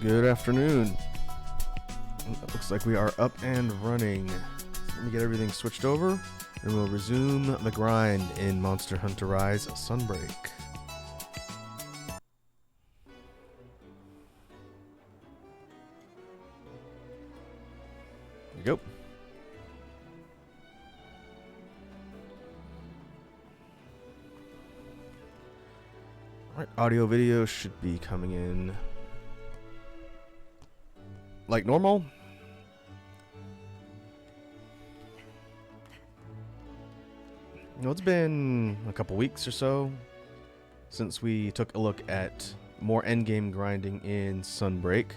Good afternoon. It looks like we are up and running. So let me get everything switched over, and we'll resume the grind in Monster Hunter Rise Sunbreak. There we go. Alright, audio video should be coming in like normal. You know, it's been a couple weeks or so since we took a look at more endgame grinding in Sunbreak.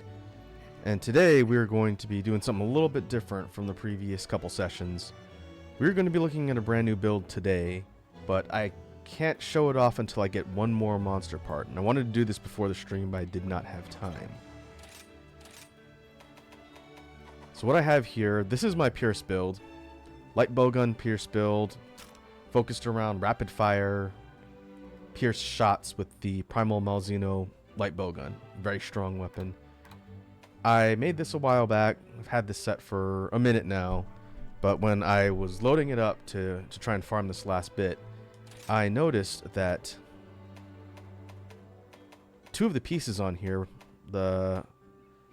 And today we're going to be doing something a little bit different from the previous couple sessions. We're going to be looking at a brand new build today, but I can't show it off until I get one more monster part. And I wanted to do this before the stream, but I did not have time. So what I have here, this is my Pierce build. Light Bowgun Pierce build, focused around rapid fire Pierce shots with the Primal Malzeno Light Bowgun. Very strong weapon. I made this a while back. I've had this set for a minute now. But when I was loading it up to try and farm this last bit, I noticed that two of the pieces on here, the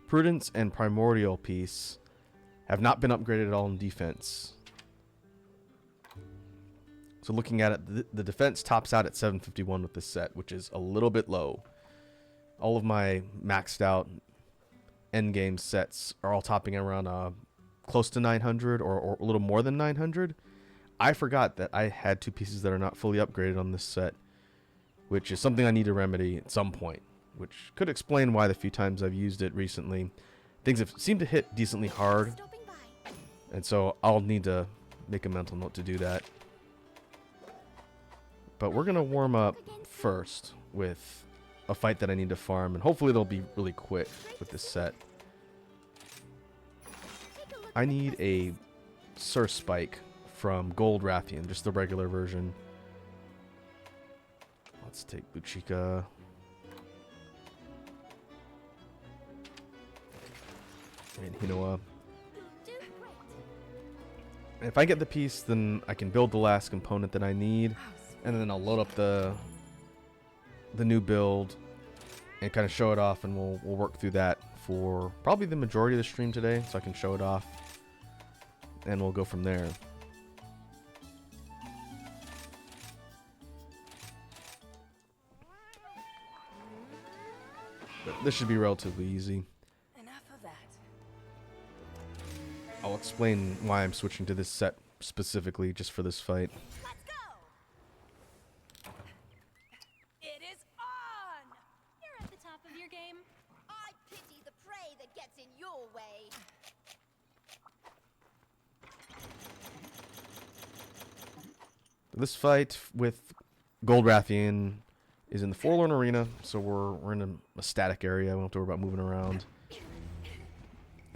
Prudence and Primordial piece, have not been upgraded at all in defense. So looking at it, the defense tops out at 751 with this set, which is a little bit low. All of my maxed out endgame sets are all topping around close to 900 or a little more than 900. I forgot that I had two pieces that are not fully upgraded on this set, which is something I need to remedy at some point, which could explain why the few times I've used it recently, things have seemed to hit decently hard. And so I'll need to make a mental note to do that. But we're going to warm up first with a fight that I need to farm. And hopefully it'll be really quick with this set. I need a Sur Spike from Gold Rathian, just the regular version. Let's take Buchika. And Hinoa. If I get the piece, then I can build the last component that I need, and then I'll load up the new build and kind of show it off, and we'll work through that for probably the majority of the stream today, so I can show it off, and we'll go from there. But this should be relatively easy. I'll explain why I'm switching to this set specifically just for this fight. Let's go! It is on! You're at the top of your game. I pity the prey that gets in your way. This fight with Gold Rathian is in the Forlorn Arena, so we're in a static area. We don't have to worry about moving around.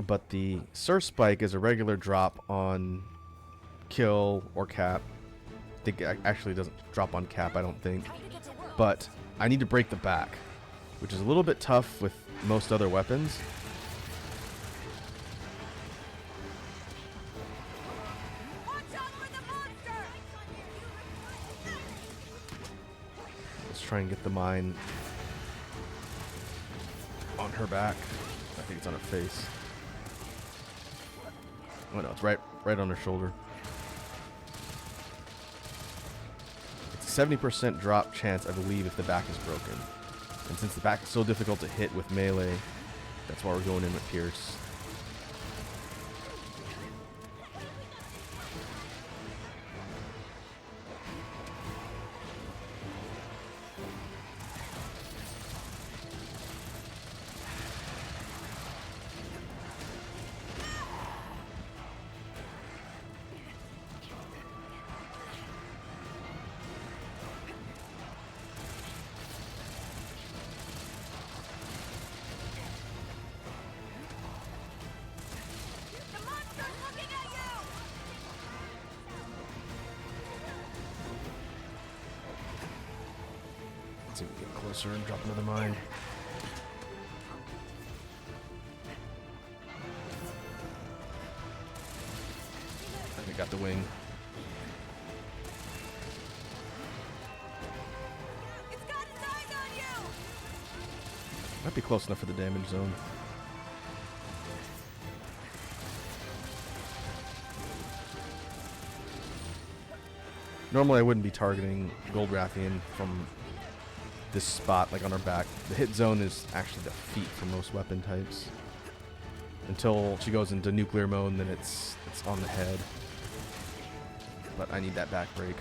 But the Sur Spike is a regular drop on kill or cap. I think it actually doesn't drop on cap, I don't think. But I need to break the back, which is a little bit tough with most other weapons. Let's try and get the mine on her back. I think it's on her face. Oh no, it's right on her shoulder. It's a 70% drop chance, I believe, if the back is broken. And since the back is so difficult to hit with melee, that's why we're going in with Pierce. Let's see if we can get closer and drop another mine. the wing. It's got its eyes on you! Might be close enough for the damage zone. Normally I wouldn't be targeting Gold Rathian from this spot, like on her back. The hit zone is actually the feet for most weapon types. Until she goes into nuclear mode, and then it's on the head. But I need that back break.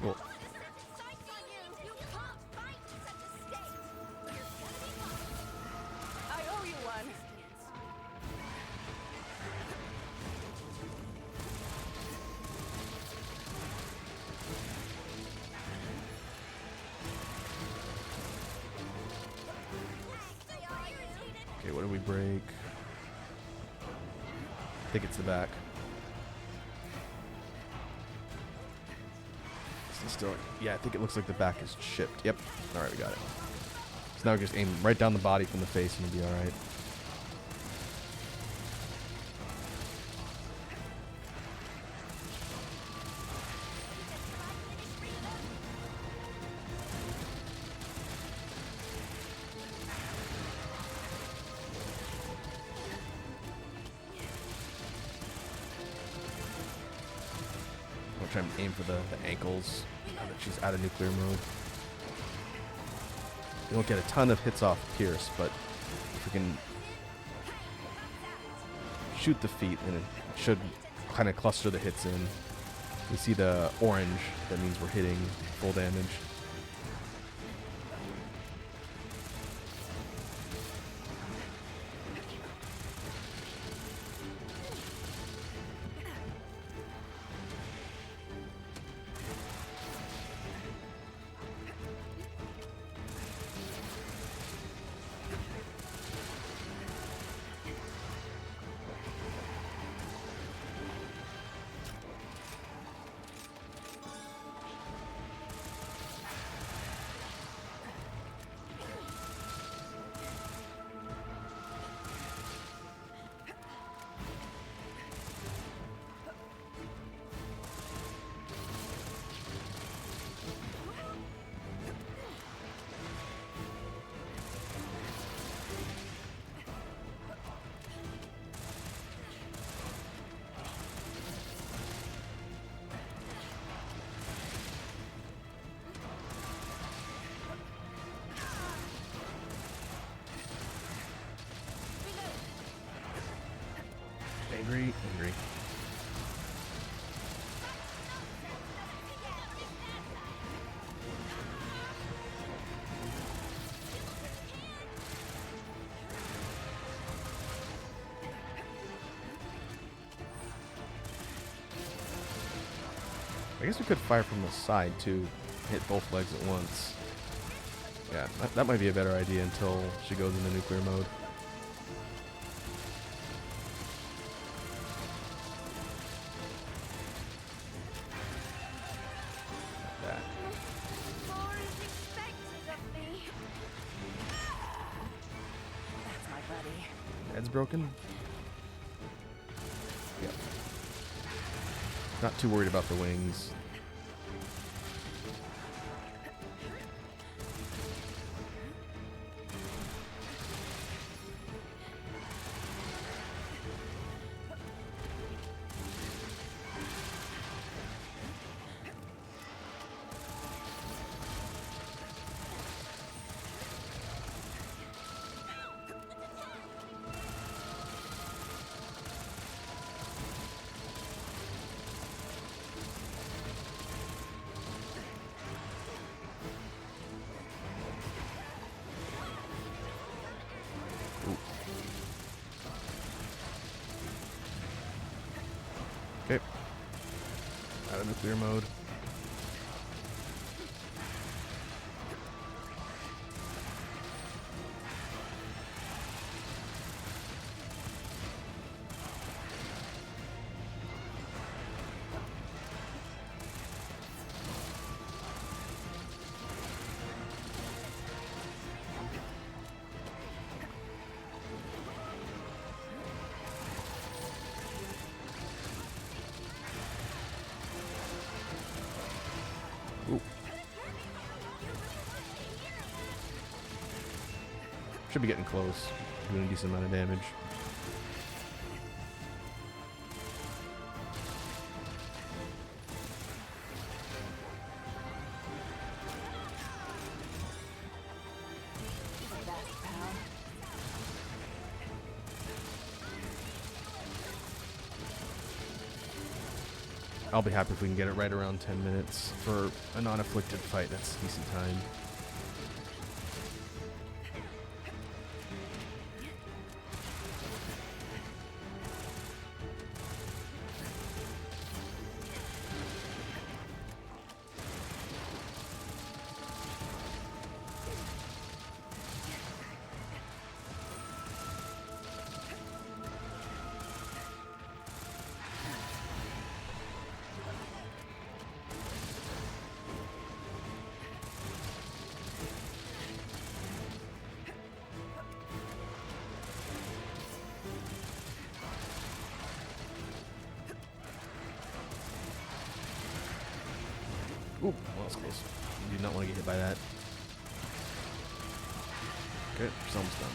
Well, I owe you one. okay, what do we break? I think it's the back. Still, yeah, I think it looks like the back is chipped. Yep. All right, we got it. So now we just aim right down the body from the face and it'll be all right. I'll try and aim for the ankles now that she's out of nuclear mode. You won't get a ton of hits off Pierce, but if we can shoot the feet, then it should kind of cluster the hits in. You see the orange, that means we're hitting full damage. Angry. I guess we could fire from the side too, hit both legs at once. Yeah, that might be a better idea until she goes into nuclear mode. That. More is expected of me. That's my buddy. Head's broken? Yep. Not too worried about the wings. Okay. Out of nuclear mode. Should be getting close. Doing a decent amount of damage. I'll be happy if we can get it right around 10 minutes for a non-afflicted fight. That's decent time. Ooh, well, that's close. You do not want to get hit by that. Okay, it's almost done.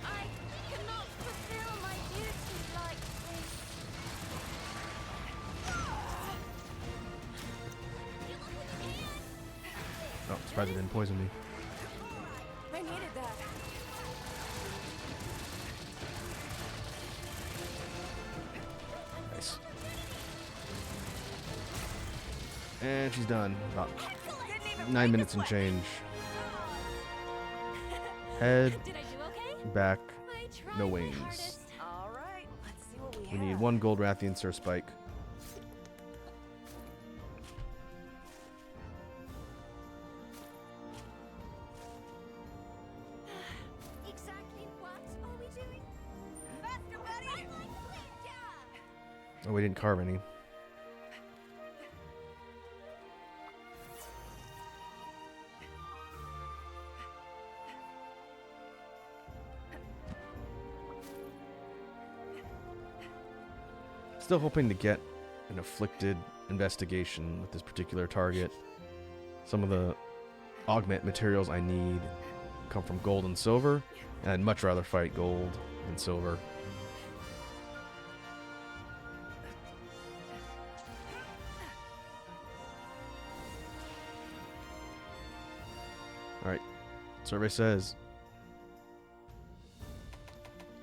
I cannot fulfill my duties like this. Oh, surprised it didn't poison me. I needed that. Nice. And she's done. About 9 minutes and change. Head, Did I do okay? back, I tried no my wings. hardest. All right, let's see what we We have. need 1 gold Rathian Sur Spike. Exactly what are we doing? Faster, buddy! I'm like ninja! Oh, we didn't carve any. Still hoping to get an afflicted investigation with this particular target. Some of the augment materials I need come from gold and silver, and I'd much rather fight gold than silver. Alright, survey says.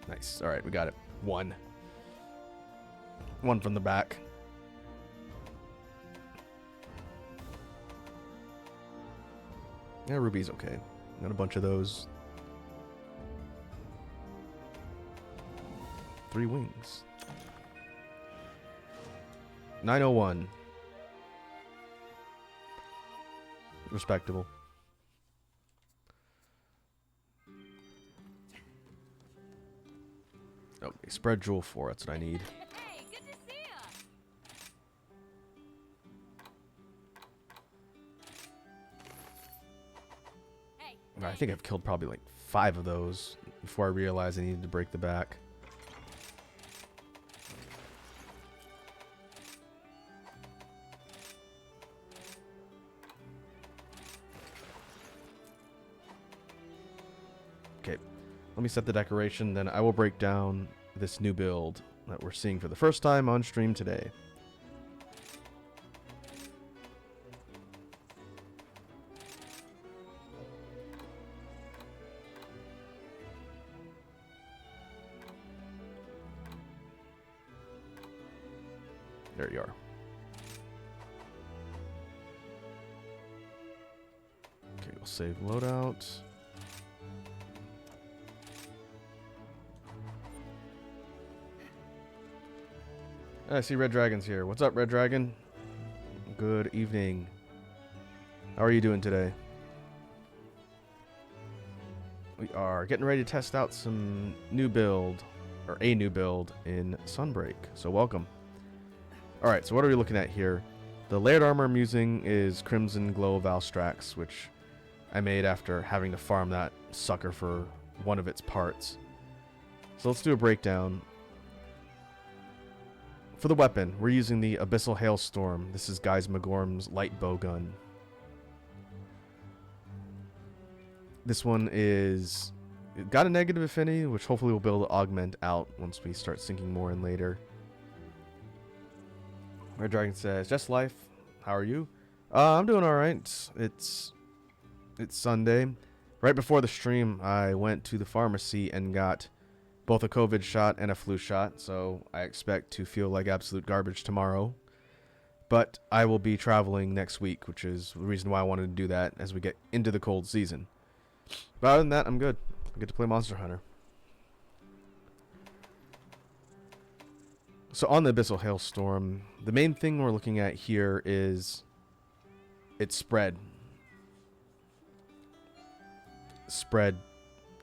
Nice, alright, we got it. 1. 1 from the back. Yeah, Ruby's okay. Got a bunch of those. 3 wings. 901. Respectable. Okay, spread jewel 4. That's what I need. Hey, good to see ya! Hey, I think I've killed probably like 5 of those before I realized I needed to break the back. Okay, let me set the decoration, then I will break down this new build that we're seeing for the first time on stream today. There you are. Okay, we'll save loadout. I see Red Dragon's here. What's up, Red Dragon? Good evening. How are you doing today? We are getting ready to test out some new build, or a new build in Sunbreak. So welcome. Alright, so what are we looking at here? The layered armor I'm using is Crimson Glow Valstrax, which I made after having to farm that sucker for one of its parts. So let's do a breakdown. For the weapon, we're using the Abyssal Hailstorm. This is Guys Magorm's Light Bowgun. This one is it got a negative affinity, which hopefully we'll be able to augment out once we start sinking more in later. Red Dragon says, "Just life. How are you?" I'm doing all right. It's Sunday. Right before the stream, I went to the pharmacy and got both a COVID shot and a flu shot, so I expect to feel like absolute garbage tomorrow. But I will be traveling next week, which is the reason why I wanted to do that as we get into the cold season. But other than that, I'm good. I get to play Monster Hunter. So on the Abyssal Hailstorm, the main thing we're looking at here is its spread. Spread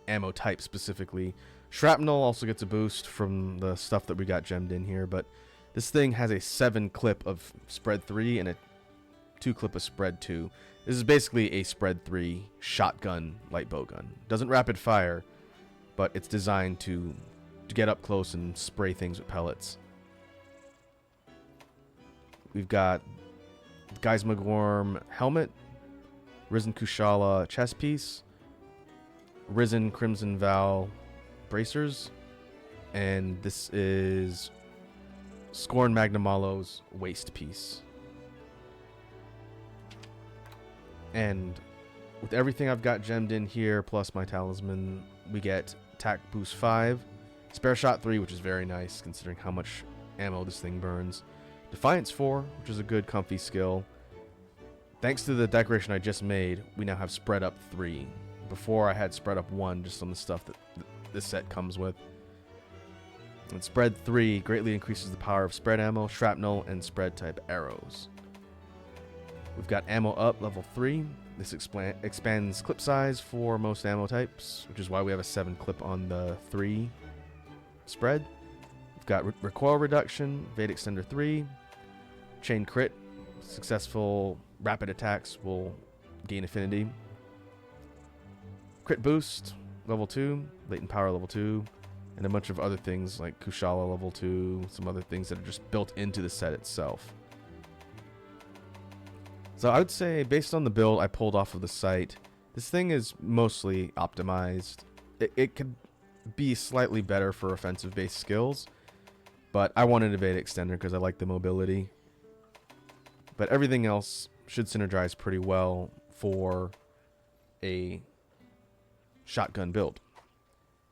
ammo type specifically. Shrapnel also gets a boost from the stuff that we got gemmed in here, but this thing has a 7 clip of spread 3 and a 2 clip of spread 2. This is basically a spread 3 shotgun light bowgun. Doesn't rapid fire, but it's designed to get up close and spray things with pellets. We've got Geismagorm helmet, Risen Kushala chest piece, Risen Crimson Val bracers, and this is Scorn Magnamalo's waist piece. And with everything I've got gemmed in here, plus my talisman, we get attack boost 5, spare shot 3, which is very nice considering how much ammo this thing burns, Defiance 4, which is a good comfy skill. Thanks to the decoration I just made, we now have spread up 3. Before I had spread up 1 just on the stuff that this set comes with. And spread 3 greatly increases the power of spread ammo, shrapnel, and spread type arrows. We've got ammo up level 3. This expands clip size for most ammo types, which is why we have a 7 clip on the 3 spread. We've got recoil reduction, Evade Extender 3, chain crit. Successful rapid attacks will gain affinity. Crit boost level 2, latent power level 2, and a bunch of other things like Kushala level 2, some other things that are just built into the set itself. So I would say, based on the build I pulled off of the site, this thing is mostly optimized. It could be slightly better for offensive-based skills, but I wanted Evade Extender because I like the mobility. But everything else should synergize pretty well for a shotgun build.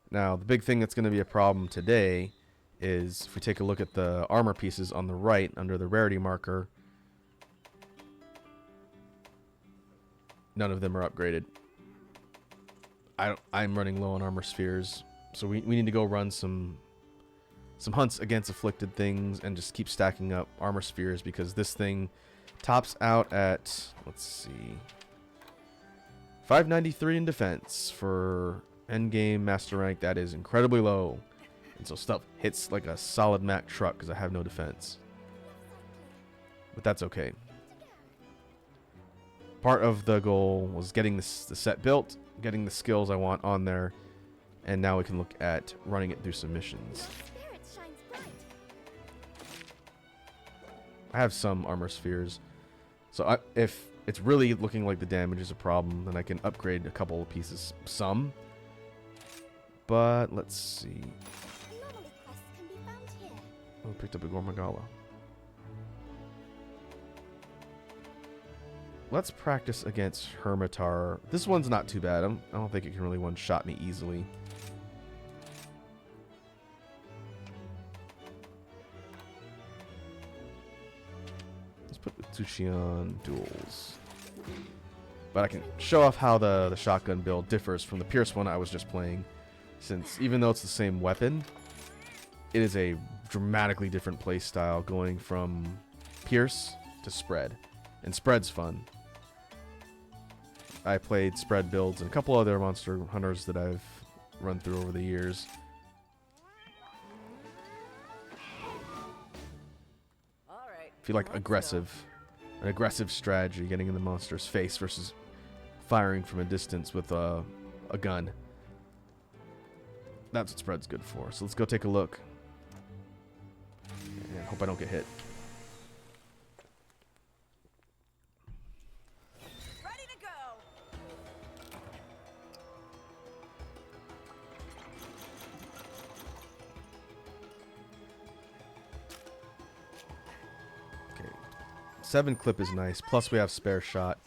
Now, the big thing that's going to be a problem today is if we take a look at the armor pieces on the right under the rarity marker, none of them are upgraded. I'm running low on armor spheres, so we need to go run some hunts against afflicted things and just keep stacking up armor spheres, because this thing tops out at, let's see, 593 in defense for endgame master rank. That is incredibly low, and so stuff hits like a solid Mac truck because I have no defense, but that's okay. Part of the goal was getting the set built, getting the skills I want on there, and now we can look at running it through some missions. I have some armor spheres, so if it's really looking like the damage is a problem, then I can upgrade a couple of pieces some. But let's see. Oh, picked up a Gormagala. Let's practice against Hermitar. This one's not too bad. I don't think it can really one-shot me easily. Let's put Utsushi on duels. But I can show off how the shotgun build differs from the Pierce one I was just playing, since even though it's the same weapon, it is a dramatically different play style going from Pierce to Spread. And Spread's fun. I played Spread builds and a couple other Monster Hunters that I've run through over the years. If you like an aggressive strategy, getting in the monster's face versus firing from a distance with a gun. That's what Spread's good for. So let's go take a look. And hope I don't get hit. 7 clip is nice. Plus we have spare shot.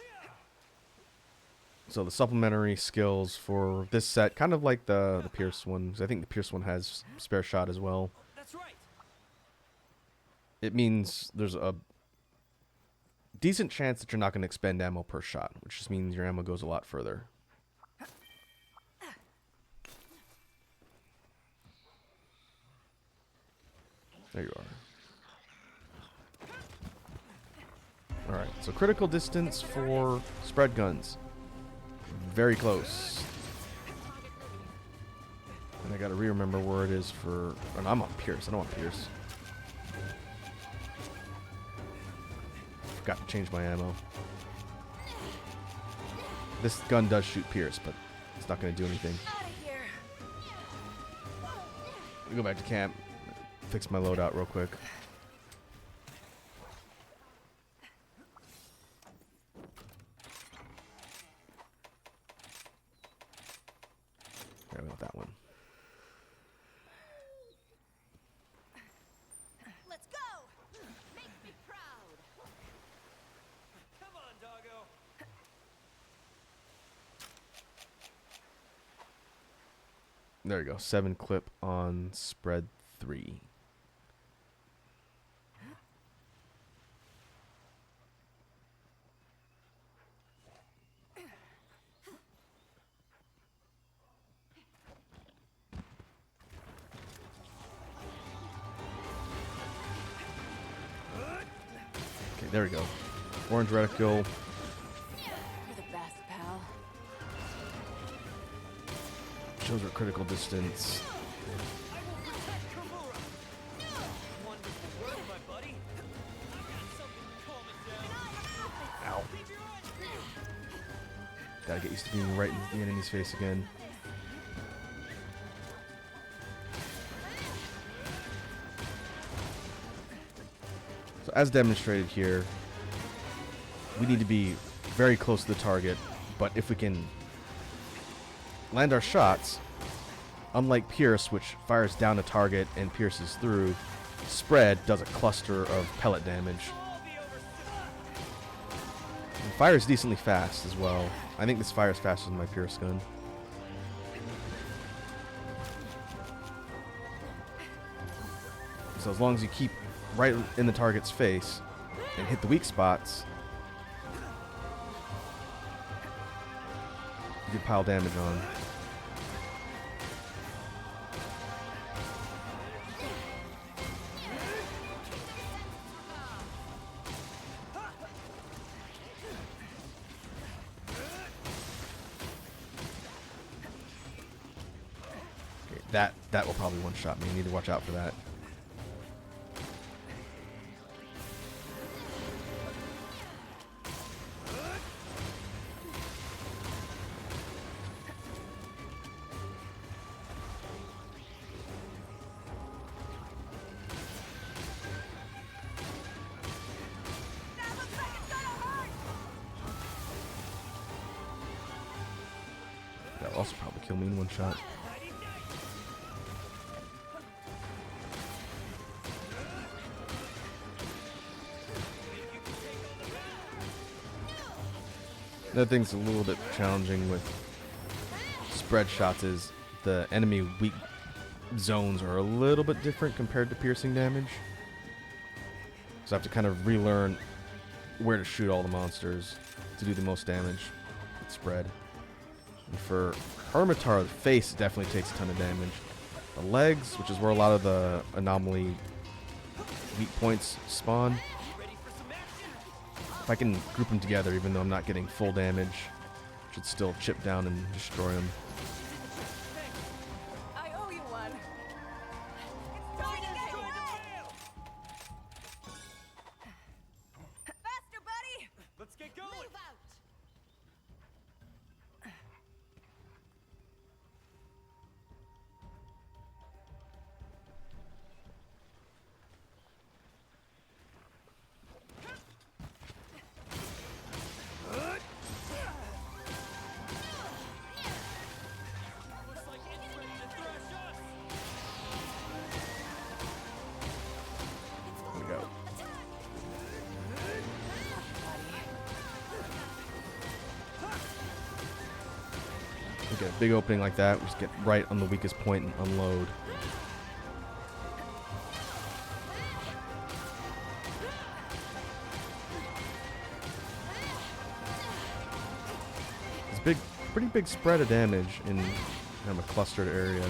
So the supplementary skills for this set, kind of like the Pierce one, 'cause I think the Pierce one has spare shot as well. That's right. It means there's a decent chance that you're not going to expend ammo per shot, which just means your ammo goes a lot further. There you are. Alright, so critical distance for spread guns. Very close. And I gotta re-remember where it is for... Oh, no, I'm on Pierce. I don't want Pierce. Forgot to change my ammo. This gun does shoot Pierce, but it's not gonna do anything. Let me go back to camp. Fix my loadout real quick. I want that one. Let's go! Make me proud! Come on, doggo. There you go. 7 clip on spread 3. Okay, there we go. Orange reticle. You're the best, pal. Shows our critical distance. I will protect Kimura. Wonderful work, my buddy. I got something to calm it down. Ow. Keep your eyes peeled. Gotta get used to being right in the enemy's face again. So as demonstrated here, we need to be very close to the target, but if we can land our shots, unlike Pierce, which fires down a target and pierces through, Spread does a cluster of pellet damage. And fires decently fast as well. I think this fires faster than my Pierce gun. So as long as you keep right in the target's face and hit the weak spots, you can pile damage on. Okay, that will probably one-shot me. You need to watch out for that. That'll also probably kill me in one shot. Another thing's a little bit challenging with spread shots is the enemy weak zones are a little bit different compared to piercing damage. So I have to kind of relearn where to shoot all the monsters to do the most damage with spread. And for Hermitar, the face definitely takes a ton of damage. The legs, which is where a lot of the anomaly weak points spawn, if I can group them together, even though I'm not getting full damage, should still chip down and destroy them. I owe you one. It's time to get away! Faster, buddy! Let's get going. Move out! We get a big opening like that. We just get right on the weakest point and unload. It's big, pretty big spread of damage in kind of a clustered area.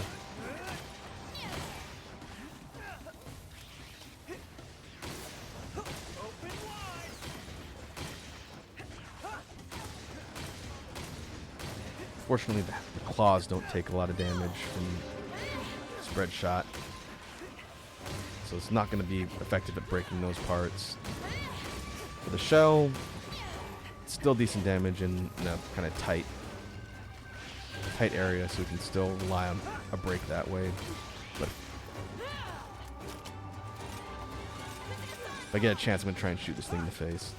Fortunately, the claws don't take a lot of damage from spread shot, so it's not going to be effective at breaking those parts. For the shell, it's still decent damage in a kind of tight area, so we can still rely on a break that way. But if I get a chance, I'm going to try and shoot this thing in the face.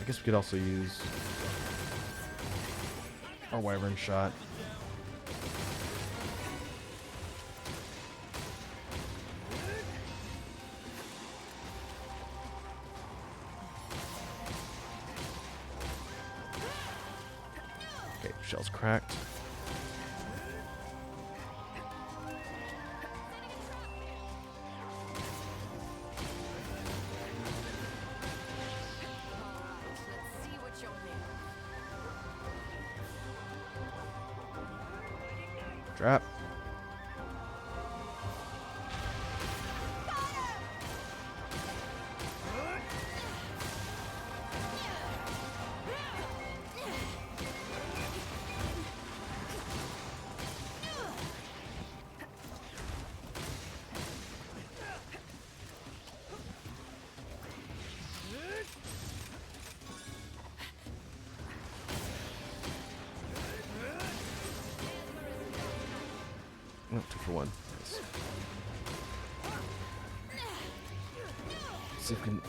I guess we could also use our wyvern shot. Okay, shell's cracked. Let's see what you're made of. Trap. Oh, 2 for 1. Nice. See if we can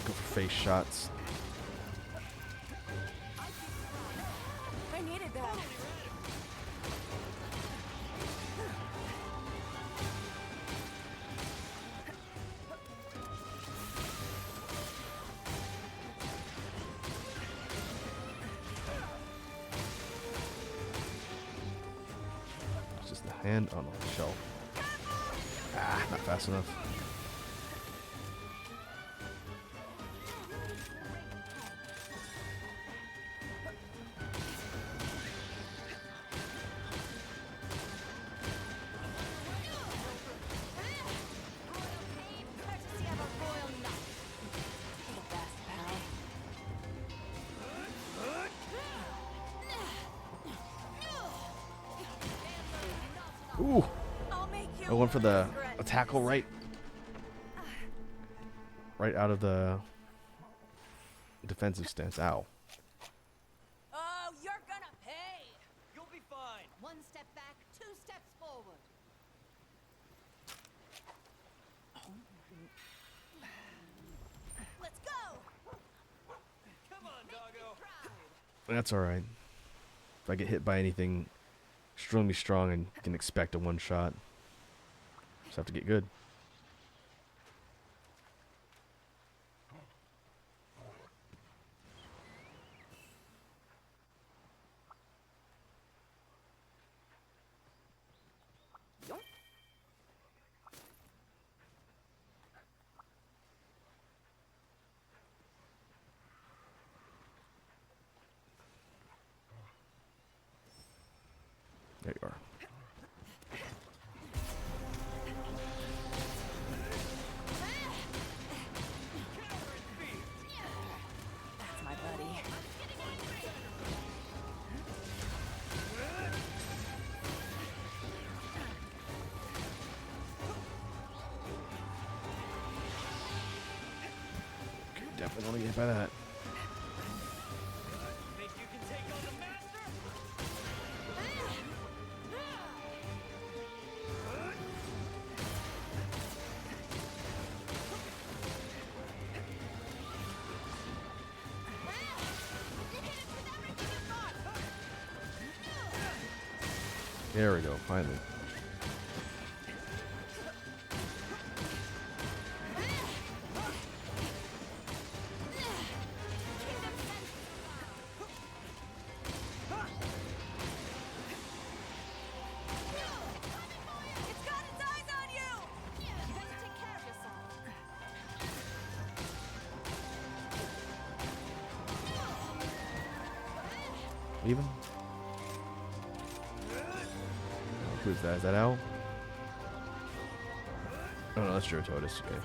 go for face shots. I needed that. It's just the hand on the shell. Ah, not fast enough. Courtesy of a royal knight. The best, pal. Ooh, I'll make you I went for the regret a tackle right out of the defensive stance. Ow. Oh, you're gonna pay. You'll be fine. One step back, 2 steps forward. Let's go. Come on, doggo. That's alright. If I get hit by anything extremely strong, I can expect a one shot. Just have to get good. There you are. That's my buddy. Okay, definitely want to get hit by that. Think you can take on the master? There we go, finally. It's got its eyes on you! You better take care of yourself. Even? Who's that? Is that Al? Oh no, that's Girototis. Okay.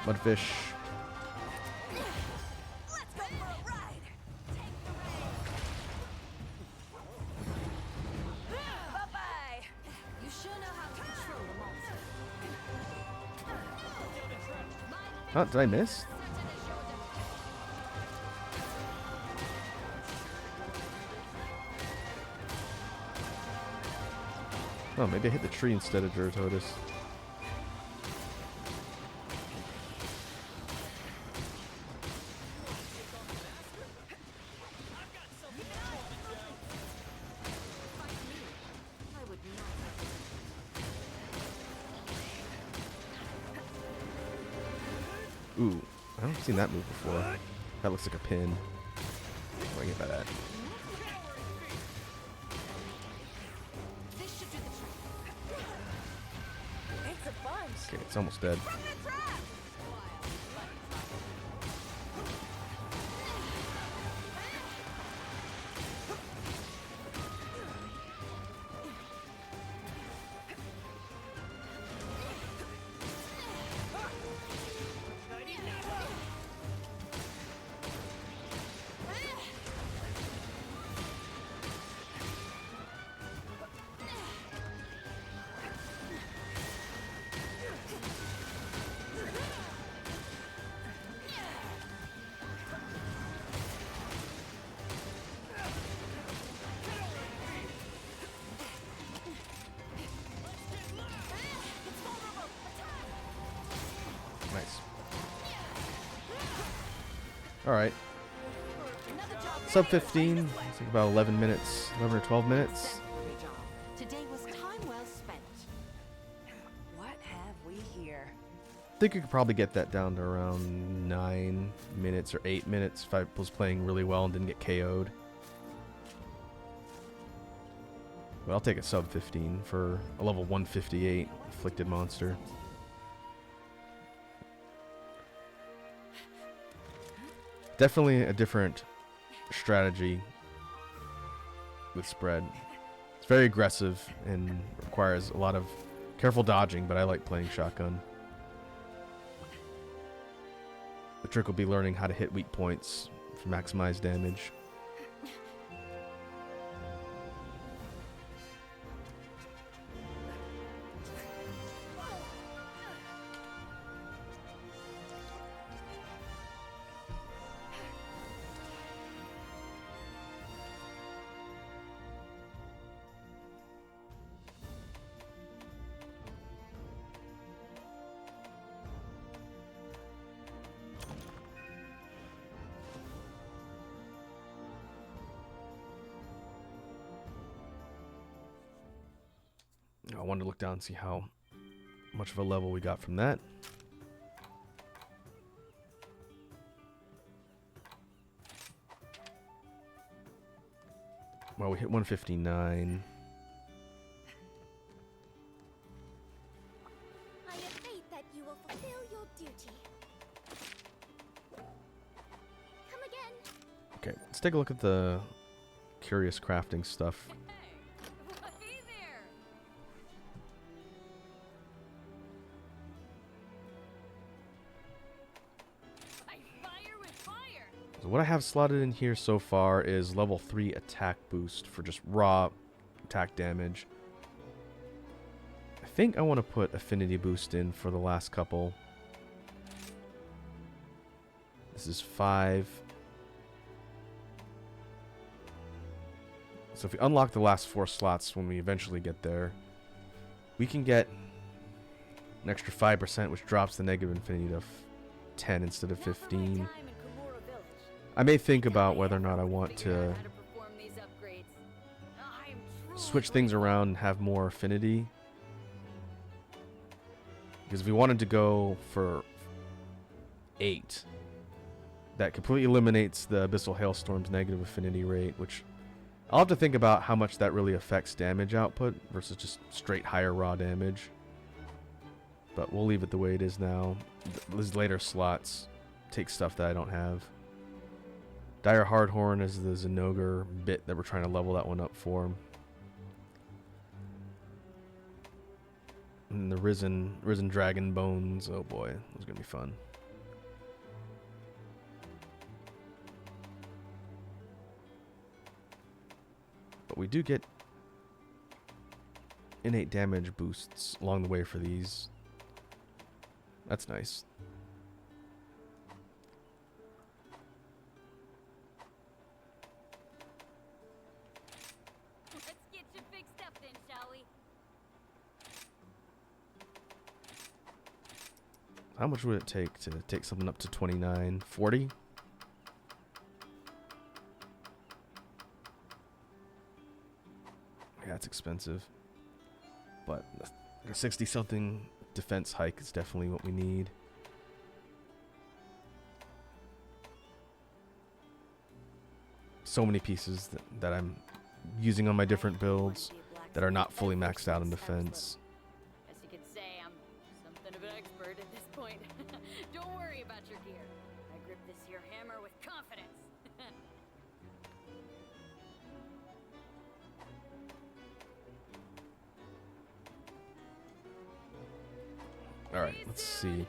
Mudfish. Let's go for a ride! Take the reins! Bye-bye! You sure know how to control a monster. Oh, did I miss? Oh, maybe I hit the tree instead of Girototis. I would not. Ooh, I haven't seen that move before. That looks like a pin. What do I get by that? This should do the trick. It's a bunch. Okay, it's almost dead. From the trap! Nice. Alright. Another job. Sub 15. It's like about 11 minutes. 11 or 12 minutes. Great job. Today was time well spent. What have we here? I think you could probably get that down to around 9 minutes or 8 minutes if I was playing really well and didn't get KO'd. But I'll take a sub 15 for a level 158 afflicted monster. Definitely a different strategy with spread. It's very aggressive and requires a lot of careful dodging, but I like playing shotgun. The trick will be learning how to hit weak points for maximized damage. I wanted to look down and see how much of a level we got from that. Well, we hit 159. I have faith that you will fulfill your duty. Come again. Okay, let's take a look at the curious crafting stuff. Hey there. I fire with fire. So what I have slotted in here so far is level 3 attack boost for just raw attack damage. I think I want to put affinity boost in for the last couple. This is 5. So if we unlock the last 4 slots when we eventually get there, we can get an extra 5%, which drops the negative infinity to 10 instead of 15. I may think about whether or not I want to switch things around and have more affinity. Because if we wanted to go for 8, that completely eliminates the Abyssal Hailstorm's negative affinity rate, which I'll have to think about how much that really affects damage output versus just straight higher raw damage. But we'll leave it the way it is now. These later slots take stuff that I don't have. Dire Hardhorn is the Zinogre bit that we're trying to level that one up for. And the Risen Dragon Bones. Oh boy, this is gonna be fun. But we do get innate damage boosts along the way for these. That's nice. Let's get you fixed up then, shall we? How much would it take to take something up to 29? 40? Yeah, it's expensive. But a 60-something defense hike is definitely what we need. So many pieces that I'm using on my different builds that are not fully maxed out in defense. Guess you could say I'm something of an expert at this point. Don't worry about your gear. I grip this here hammer with confidence. Alright, let's see.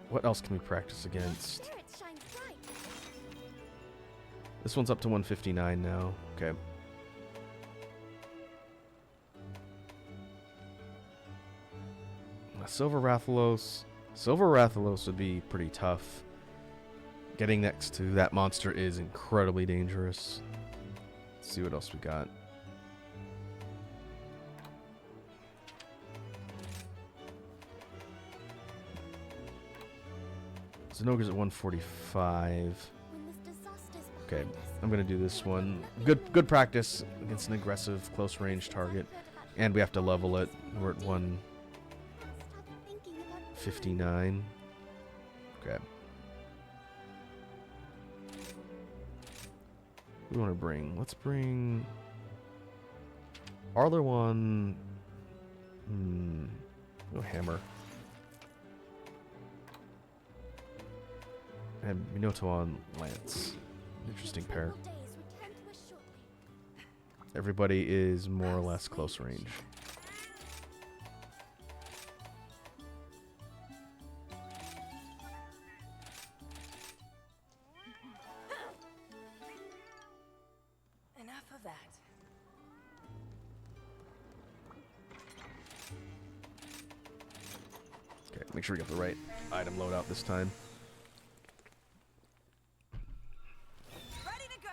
What else can we practice against? There it shines bright. This one's up to 159 now. Okay. Silver Rathalos. Silver Rathalos would be pretty tough. Getting next to that monster is incredibly dangerous. Let's see what else we got. Zinogre's at 145. Okay, I'm gonna do this one. Good practice against an aggressive close range target, and we have to level it. We're at 159. Okay. What do we want to bring? Let's bring Arlor. Oh, hammer. And Minotaur on Lance. Interesting pair. Everybody is more or less close range. Enough of that. Okay, make sure you get the right item loadout this time. Ready to go.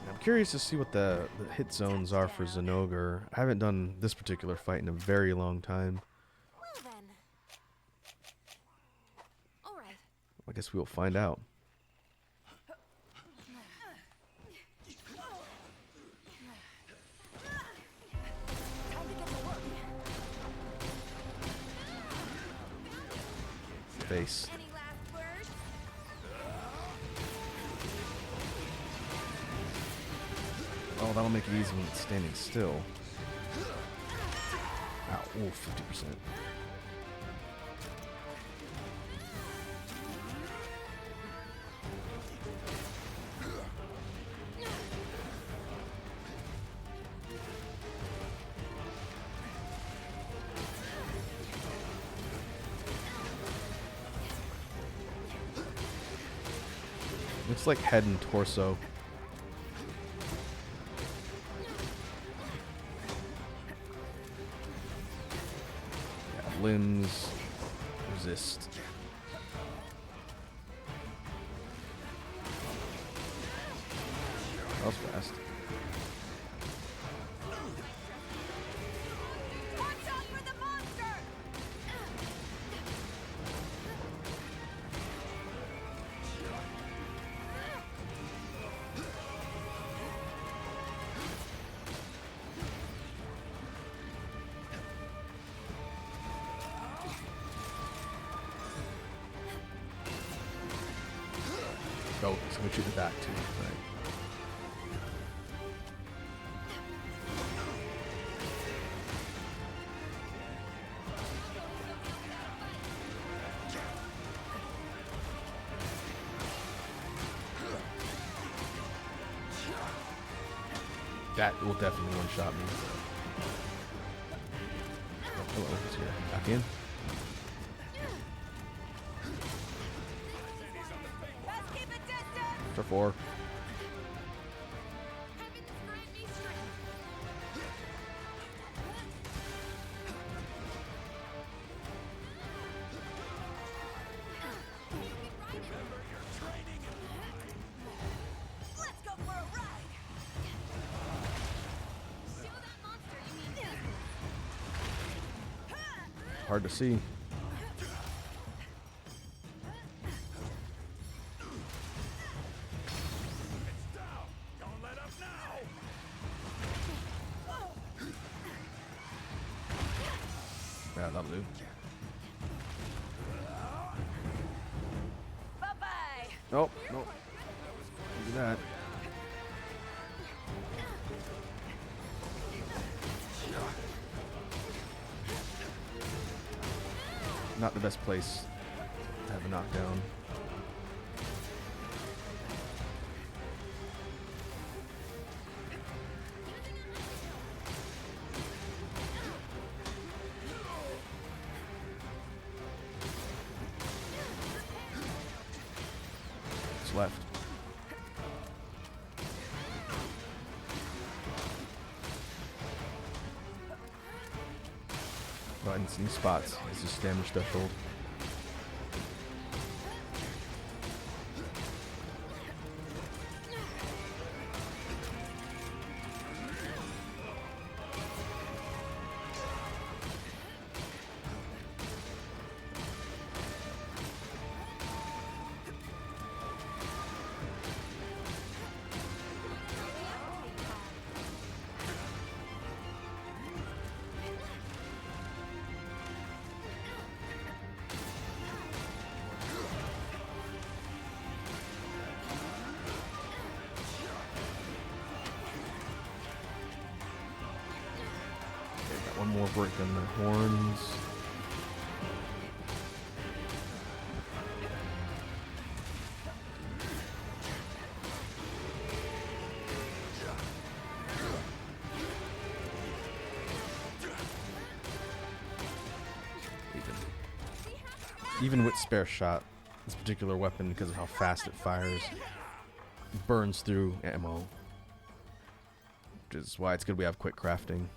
I'm curious to see what the hit zones are for Zinogre. I haven't done this particular fight in a very long time. Well then. All right. I guess we'll find out. Time to get to work. Face. Any last words? Oh, that'll make it easy when it's standing still. Ow, ooh, 50%. Looks like head and torso. Yeah, limbs resist. That was fast. Watch out for the monster! Oh, it's gonna shoot the back too. Right. That will definitely one-shot me. Oh, hello, who's here? Back in. Let's keep it distant! For 4. Heavens grant me strength! Let's go for a ride! Show that monster you mean. Hard to see. Yeah, that'll do. Bye-bye! Oh, no. Do that. Not the best place to have a knockdown. It's left. Right in some spots. This is damage threshold. One more break on the horns. Even with spare shot, this particular weapon, because of how fast it fires, burns through ammo. Which is why it's good we have quick crafting.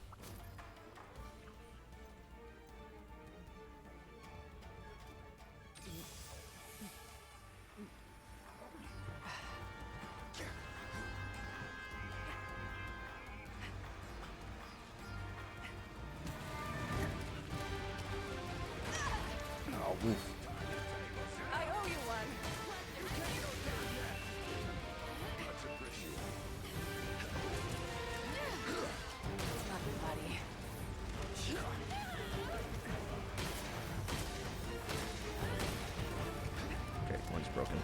Oh, woof. I owe you one! Love you, buddy. Okay, one's broken.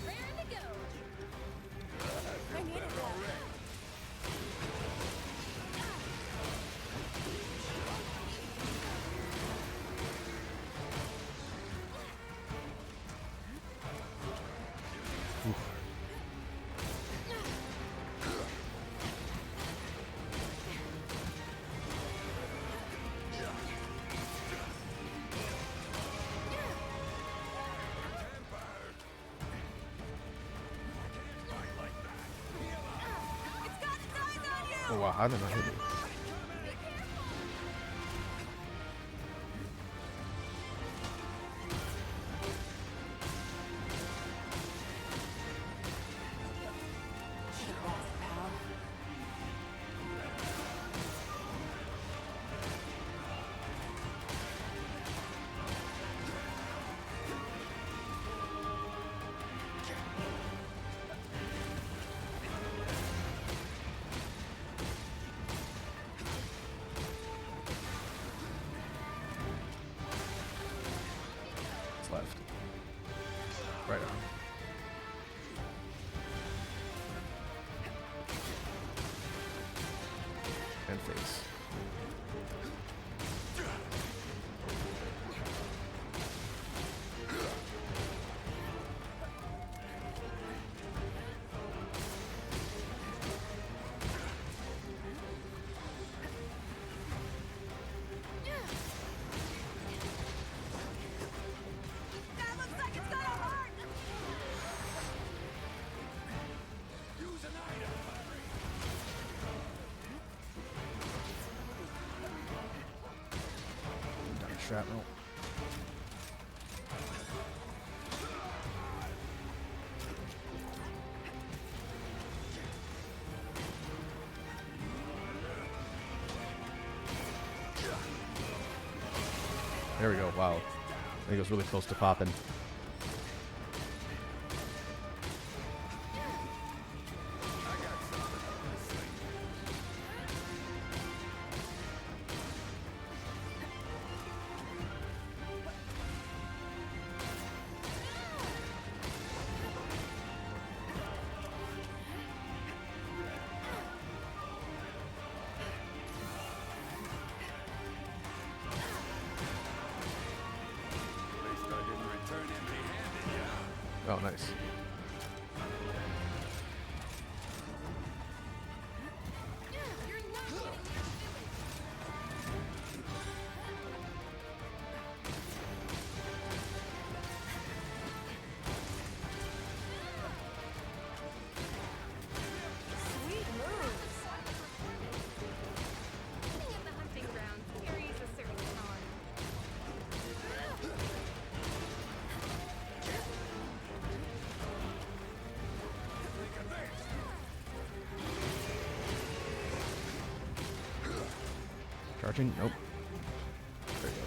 Raring to go! I needed that. It's got its eyes on you! Oh wow, how did I hit it? And face. That looks like it's gonna hurt! Done shrapnel. There we go. Wow. I think it was really close to popping. Oh, nice. Sweet moves! Being in the hunting grounds carries a certain charm. Charging? Nope. There you go.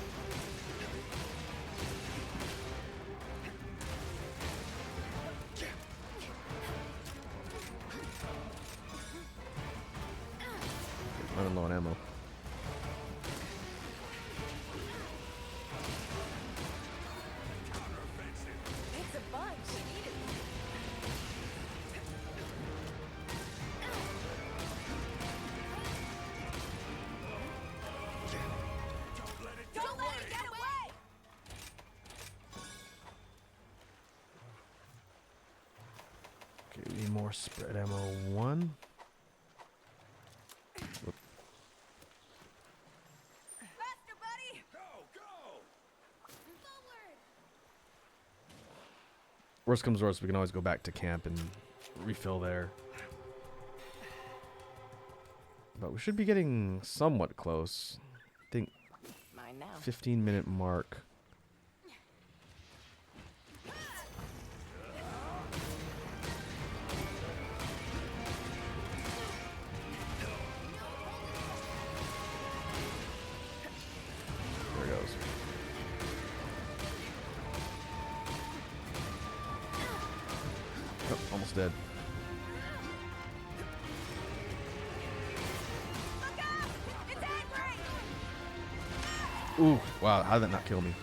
Running low on ammo. It's a bunch. Don't let it get away! Okay, we need more spread ammo. 1. Whoop. Faster, buddy! Forward! Worst comes to worst, we can always go back to camp and refill there. But we should be getting somewhat close. I think Mine now. 15-minute mark. There it goes. Oh, almost dead. Look out! It's angry! Ooh, wow, how did that not kill me?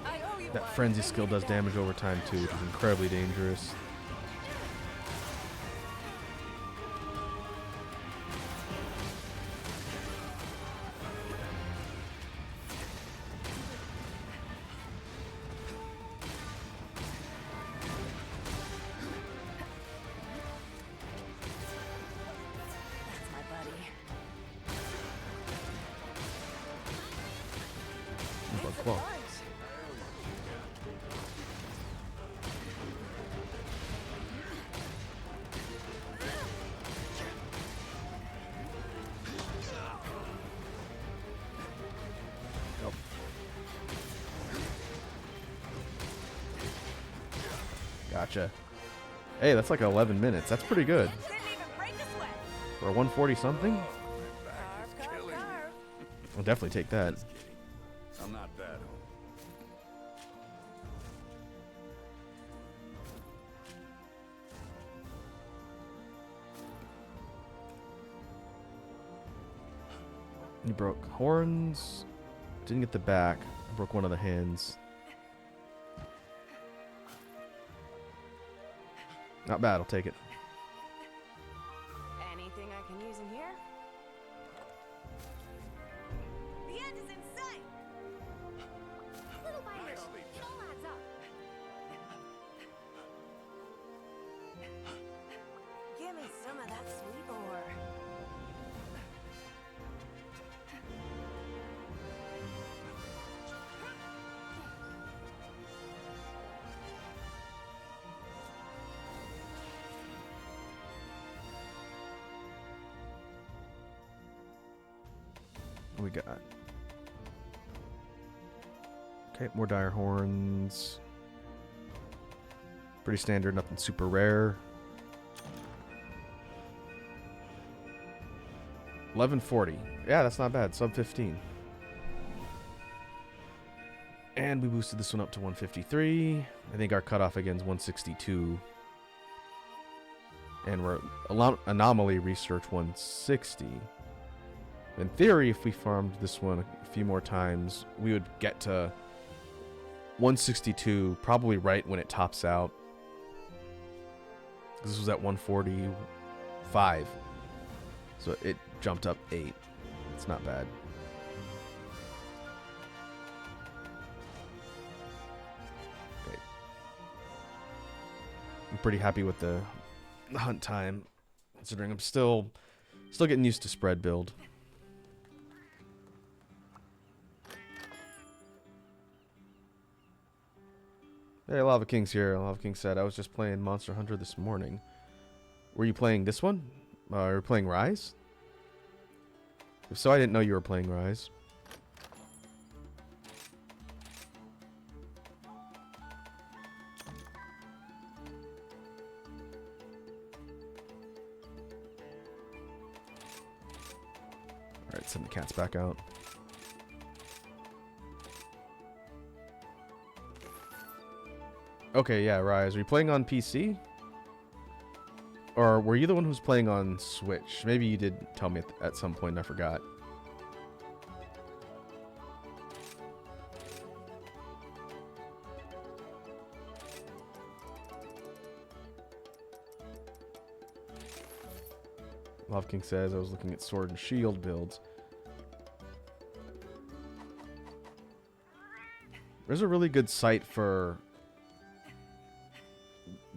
I owe you That one. frenzy skill does damage over time too, which is incredibly dangerous. That's my buddy. Bug claw. Yep. Gotcha. Hey, that's like 11 minutes. That's pretty good. Didn't even break a sweat. For a 140 something? Carve, carve, carve. I'll definitely take that. I'm not that. You broke horns. Didn't get the back. Broke one of the hands. Not bad. I'll take it. Anything I can use in here? The end is in sight. Little by little, it all adds up. Give me some of that sweet ore. What we got? Okay, more dire horns. Pretty standard, nothing super rare. 1140. Yeah, that's not bad. Sub 15. And we boosted this one up to 153. I think our cutoff again is 162. And we're anomaly research 160. In theory, if we farmed this one a few more times, we would get to 162, probably right when it tops out. This was at 145. So it jumped up 8. It's not bad. Okay. I'm pretty happy with the hunt time, considering I'm still getting used to spread build. Hey, Lava King's here. Lava King said, I was just playing Monster Hunter this morning. Were you playing this one? Or playing Rise? If so, I didn't know you were playing Rise. Alright, send the cats back out. Okay, yeah, Rise. Are you playing on PC? Or were you the one who's playing on Switch? Maybe you did tell me at some point, I forgot. Love King says, I was looking at Sword and Shield builds. There's a really good site for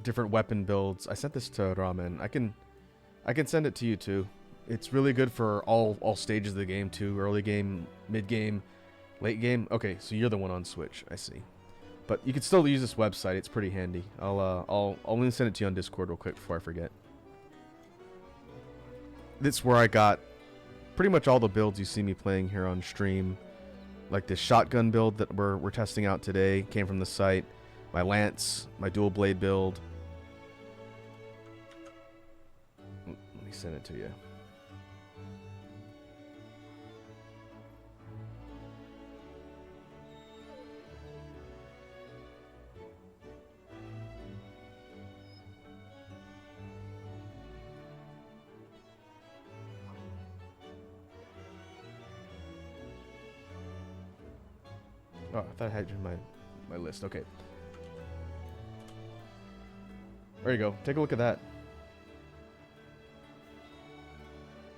different weapon builds. I sent this to Ramen. I can send it to you too. It's really good for all stages of the game too. Early game, mid game, late game. Okay, so you're the one on Switch. I see. But you can still use this website. It's pretty handy. I'll send it to you on Discord real quick before I forget. This is where I got pretty much all the builds you see me playing here on stream. Like this shotgun build that we're testing out today came from the site. My lance, my dual blade build. Let me send it to you. Oh, I thought I had you in my list. Okay. There you go. Take a look at that.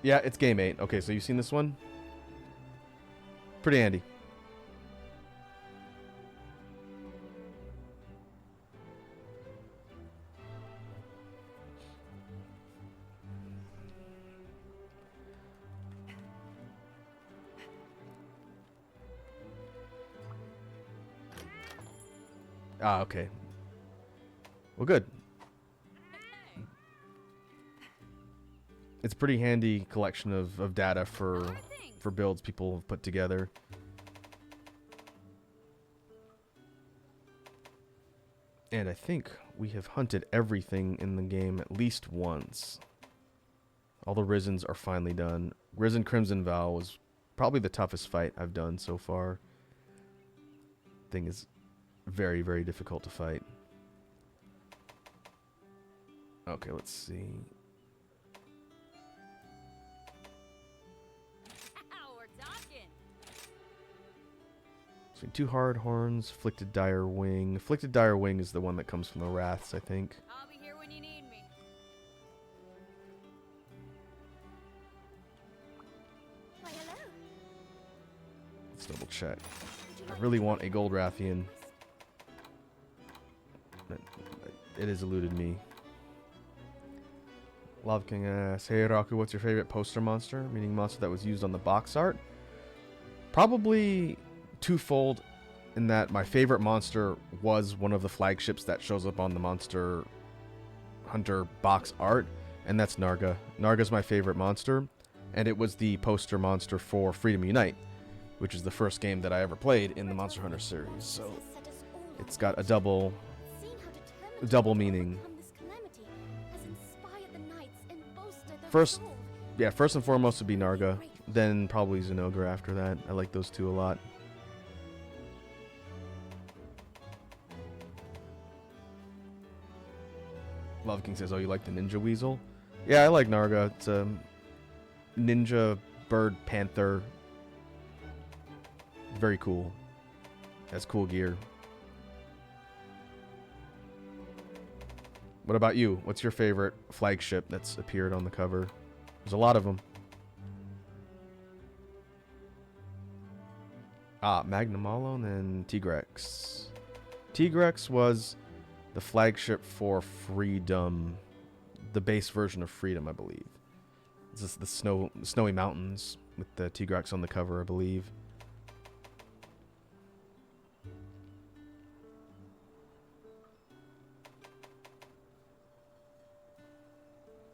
Yeah, it's game 8. Okay, so you've seen this one? Pretty handy. Ah, okay. Well, good. It's a pretty handy collection of data for builds people have put together. And I think we have hunted everything in the game at least once. All the Risens are finally done. Risen Crimson Vow was probably the toughest fight I've done so far. Thing is very, very difficult to fight. Okay, let's see. We're talking. So 2 hard horns, Afflicted Dire Wing. Afflicted Dire Wing is the one that comes from the Wraths, I think. I'll be here when you need me. check. I really want a gold Rathian. It has eluded me. Love King asks, hey Raku, what's your favorite poster monster? Meaning monster that was used on the box art. Probably twofold in that my favorite monster was one of the flagships that shows up on the Monster Hunter box art, and that's Narga. Narga's my favorite monster, and it was the poster monster for Freedom Unite, which is the first game that I ever played in the Monster Hunter series. So it's got a double meaning. First and foremost would be Narga, then probably Zenogre after that. I like those two a lot. Love King says, oh, you like the Ninja Weasel? Yeah, I like Narga. It's a ninja bird panther. Very cool. Has cool gear. What about you? What's your favorite flagship that's appeared on the cover? There's a lot of them. Magnamalo and then Tigrex. Tigrex was the flagship for Freedom. The base version of Freedom, I believe. This is the snowy mountains with the Tigrex on the cover, I believe.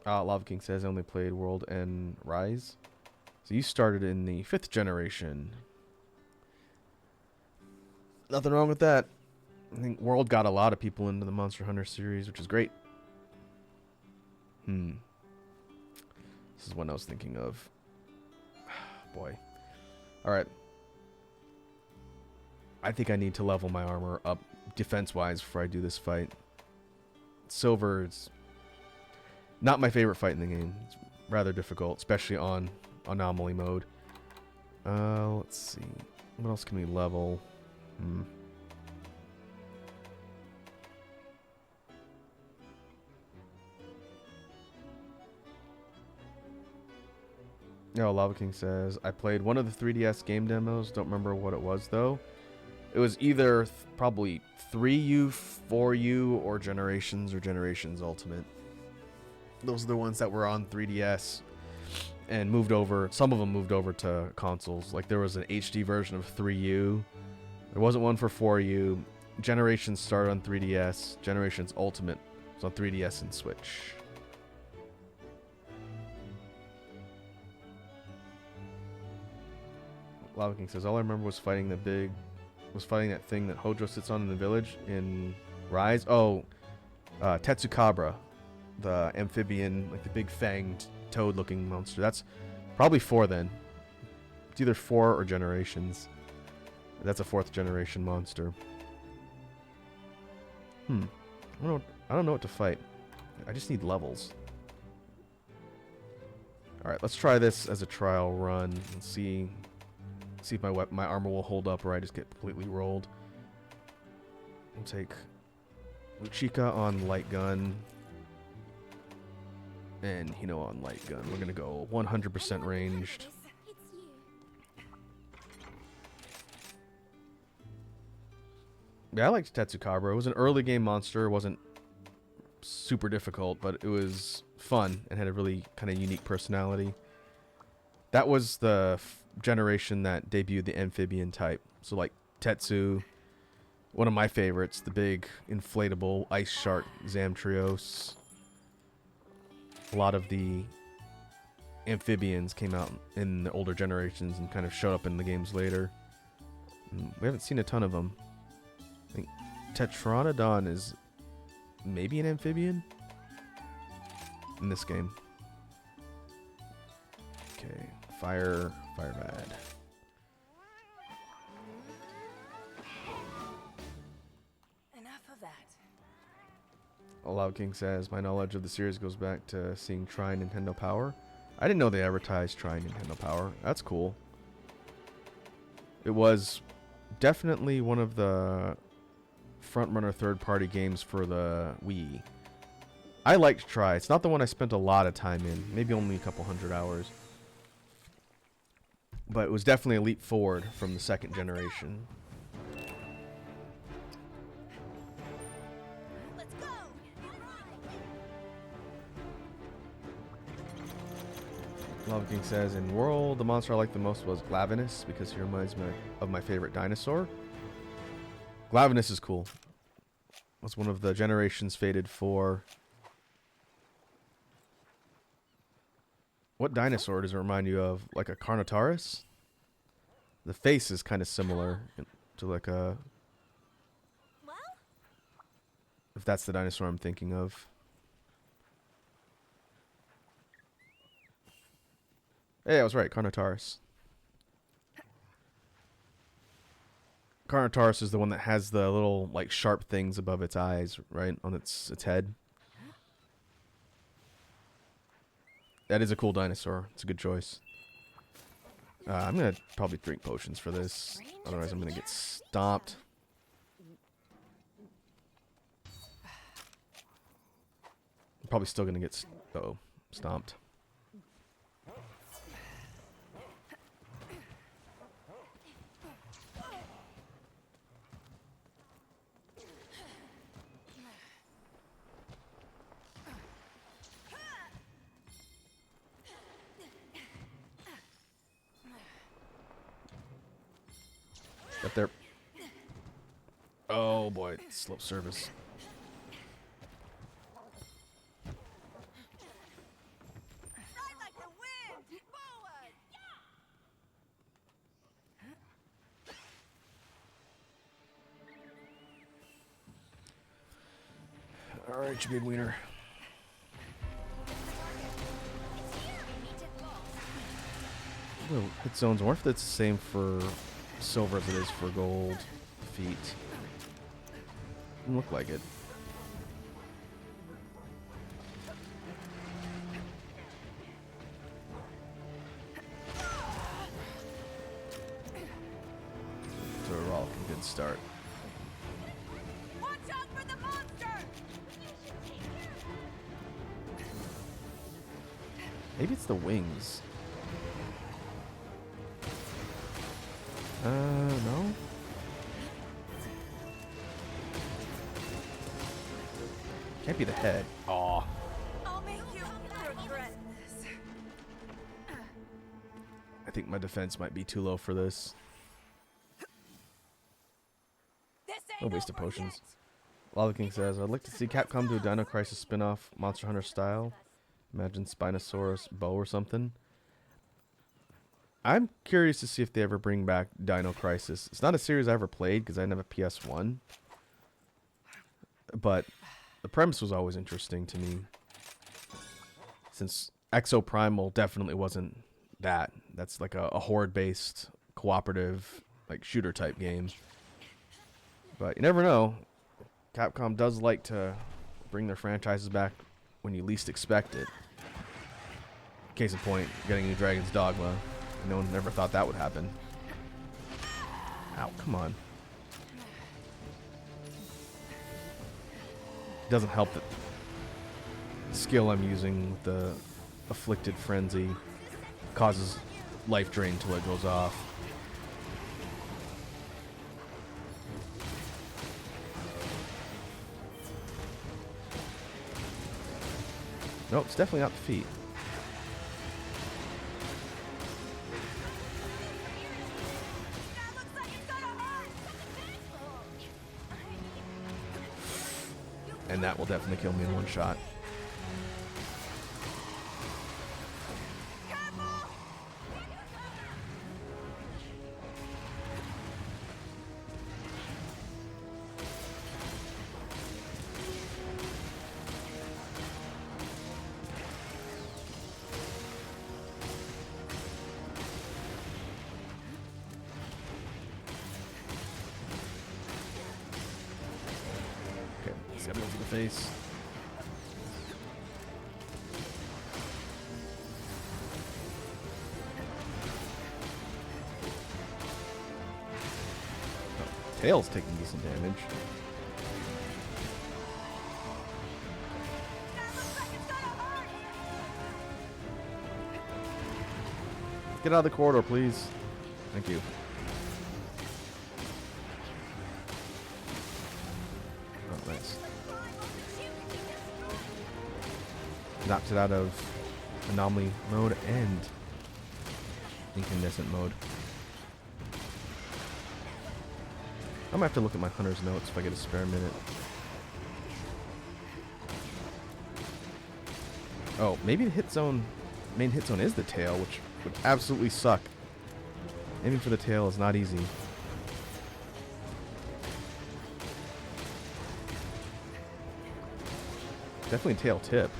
Lava King says I only played World and Rise. So you started in the 5th generation. Nothing wrong with that. I think World got a lot of people into the Monster Hunter series, which is great. This is one I was thinking of. Boy. Alright. I think I need to level my armor up defense-wise before I do this fight. Silver is not my favorite fight in the game. It's rather difficult, especially on anomaly mode. Let's see. What else can we level? No, Lava King says, I played one of the 3DS game demos. Don't remember what it was, though. It was either probably 3U, 4U, or Generations Ultimate. Those are the ones that were on 3DS and moved over. Some of them moved over to consoles. Like there was an HD version of 3U. There wasn't one for 4U. Generations started on 3DS. Generations Ultimate was on 3DS and Switch. Lava King says, all I remember was fighting that thing that Hojo sits on in the village in Rise. Oh, Tetsukabra, the amphibian, like the big fanged toad-looking monster. That's probably 4 then. It's either 4 or Generations. That's a 4th generation monster. I don't know what to fight. I just need levels. All right, let's try this as a trial run and see if my armor will hold up or I just get completely rolled. We'll take Luchika on light gun and Hino on light gun. We're gonna go 100% ranged. Yeah, I liked Tetsukabra. It was an early game monster. It wasn't super difficult, but it was fun and had a really kind of unique personality. That was the generation that debuted the amphibian type. So like Tetsu, one of my favorites, the big inflatable ice shark Zamtrios. A lot of the amphibians came out in the older generations and kind of showed up in the games later. We haven't seen a ton of them. I think Tetranodon is maybe an amphibian in this game. Okay, fire bad. Enough of that. Allow King says, my knowledge of the series goes back to seeing Try Nintendo Power. I didn't know they advertised Try Nintendo Power. That's cool. It was definitely one of the front-runner third-party games for the Wii. I liked Try. It's not the one I spent a lot of time in. Maybe only a couple hundred hours. but it was definitely a leap forward from the second generation. Let's go. Lava King says, in World, the monster I liked the most was Glavenus because he reminds me of my favorite dinosaur. Glavenus is cool. Was one of the generations fated for. What dinosaur does it remind you of? Like a Carnotaurus? The face is kind of similar to like a... Well, If that's the dinosaur I'm thinking of. Hey, I was right. Carnotaurus. Carnotaurus is the one that has the little like sharp things above its eyes, right? On its head. That is a cool dinosaur. It's a good choice. I'm going to probably drink potions for this. Otherwise I'm going to get stomped. I'm probably still going to get stomped. Up there. Oh boy, slow service. ride like the wind. Forward. All right, you big wiener. Whoa, hit zones. I wonder if that's the same for silver as it is for gold feet. Doesn't look like it. So we're all a good start. Watch out for the monster. Maybe it's the wings. No. Can't be the head. Aw. I'll make you regret this. I think my defense might be too low for this. This No ain't waste of over potions. yet. Lava King says, I'd like to see Capcom do a Dino Crisis spin-off, Monster Hunter style. Imagine Spinosaurus bow or something. I'm curious to see if they ever bring back Dino Crisis. It's not a series I ever played because I didn't have a PS1. But the premise was always interesting to me. Since Exo Primal definitely wasn't that. That's like a horde-based, cooperative, like shooter-type game. But you never know. Capcom does like to bring their franchises back when you least expect it. Case in point, getting a new Dragon's Dogma. No one never thought that would happen. Ow, come on. It doesn't help that the skill I'm using with the Afflicted Frenzy causes life drain until it goes off. Nope, it's definitely not the feet. That looks like it's gonna hurt. And that will definitely kill me in one shot. Okay, he's got to go for the face. Oh, Tail's taking decent damage. That looks like it's gonna hurt. Get out of the corridor, please. Thank you. Oh, nice. Knocked it out of anomaly mode and incandescent mode. I'm gonna have to look at my hunter's notes if I get a spare minute. Oh, maybe the hit zone, main hit zone is the tail, which would absolutely suck. Aiming for the tail is not easy. Definitely tail tip.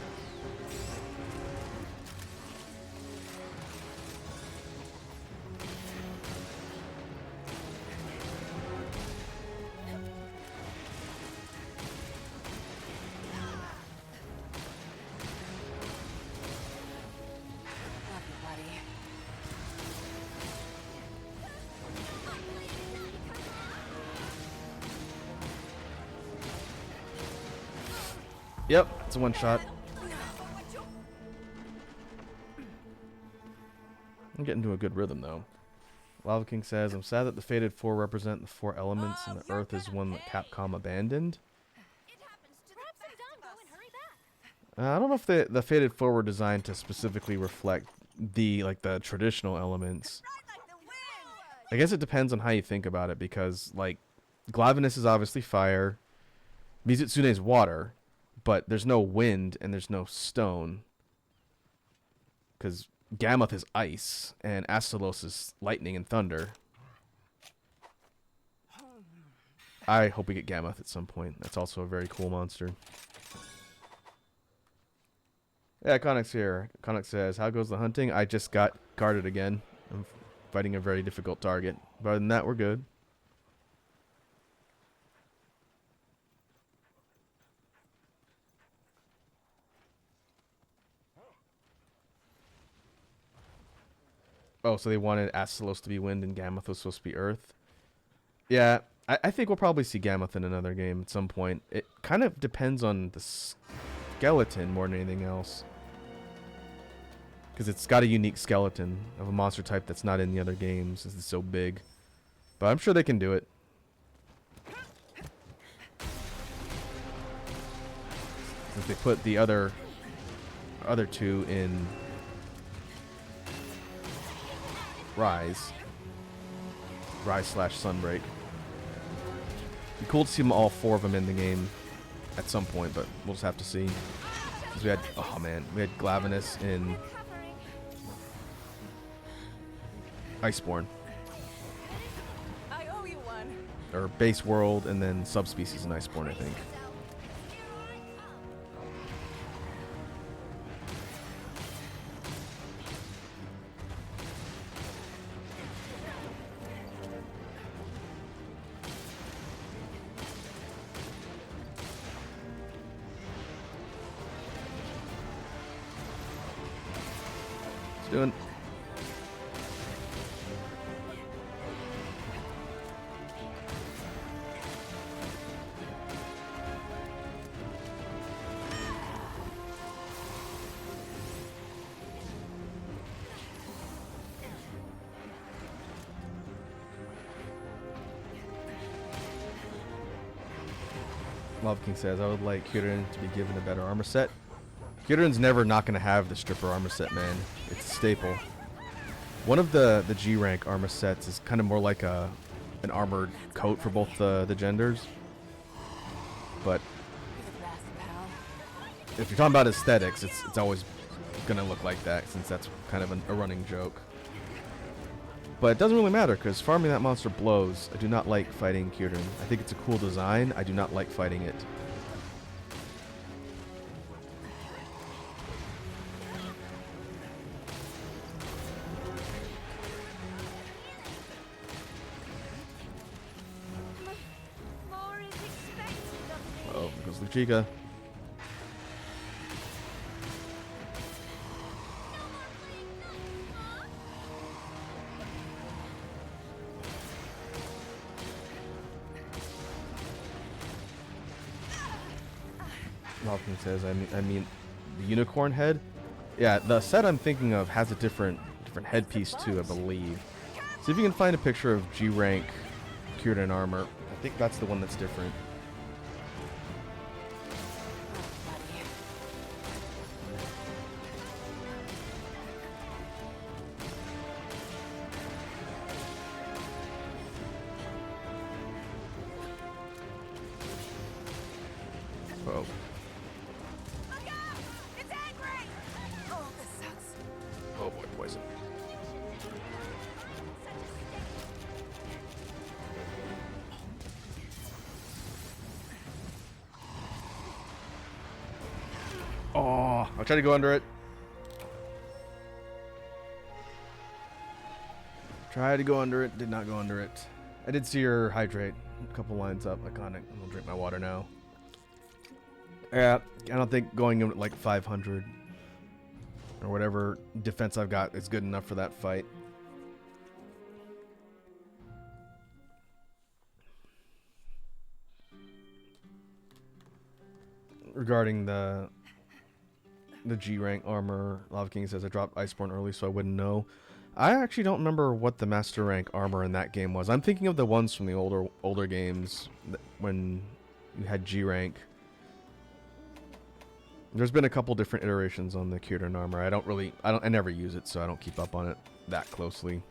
Love you, buddy. Yep, it's a one shot. I'm getting to a good rhythm though. Lava King says, I'm sad that the Fated 4 represent the 4 elements and the Earth is one that Capcom abandoned. Perhaps I'm done. Go and hurry back. I don't know if the Fated 4 were designed to specifically reflect the traditional elements. I guess it depends on how you think about it, because like Glavenus is obviously fire, Mizutsune is water, but there's no wind and there's no stone. Because Gammoth is ice and Astalos is lightning and thunder. I hope we get Gammoth at some point. That's also a very cool monster. Yeah, Conix here. Conix says, how goes the hunting? I just got guarded again. I'm fighting a very difficult target. But other than that, we're good. Oh, so they wanted Astalos to be wind and Gammoth was supposed to be earth? Yeah, I think we'll probably see Gammoth in another game at some point. It kind of depends on the skeleton more than anything else. Because it's got a unique skeleton of a monster type that's not in the other games. This is so big. But I'm sure they can do it. Since they put the other two in Rise / Sunbreak. Be cool to see them, all 4 of them in the game at some point, but we'll just have to see. Because we had, oh man, we had Glavenus in Iceborne. I owe you one. Or base world and then subspecies in Iceborne, I think. Doing. Love King says, I would like Kieran to be given a better armor set. Kieran's never not going to have the stripper armor set, man. It's a staple. One of the G rank armor sets is kind of more like an armored coat for both the genders. But if you're talking about aesthetics, it's always going to look like that, since that's kind of a running joke. But it doesn't really matter, because farming that monster blows. I do not like fighting Kieran. I think it's a cool design. I do not like fighting it. More is expected of me. Oh, there goes Luchica. Malcolm says, I mean, the unicorn head. Yeah, the set I'm thinking of has a different headpiece too, I believe. See if you can find a picture of G rank cured in armor. I think that's the one that's different. Buddy. Oh. Look out! It's angry! Oh, this sucks. Oh boy, poison. Oh, I'll try to go under it. Try to go under it. Did not go under it. I did see her hydrate a couple lines up. Iconic. I'm gonna drink my water now. Yeah, I don't think going in at like 500 or whatever defense I've got is good enough for that fight. Regarding the G rank armor, Lava King says I dropped Iceborne early, so I wouldn't know. I actually don't remember what the master rank armor in that game was. I'm thinking of the ones from the older games when you had G rank. There's been a couple different iterations on the Kieran armor. I never use it, so I don't keep up on it that closely.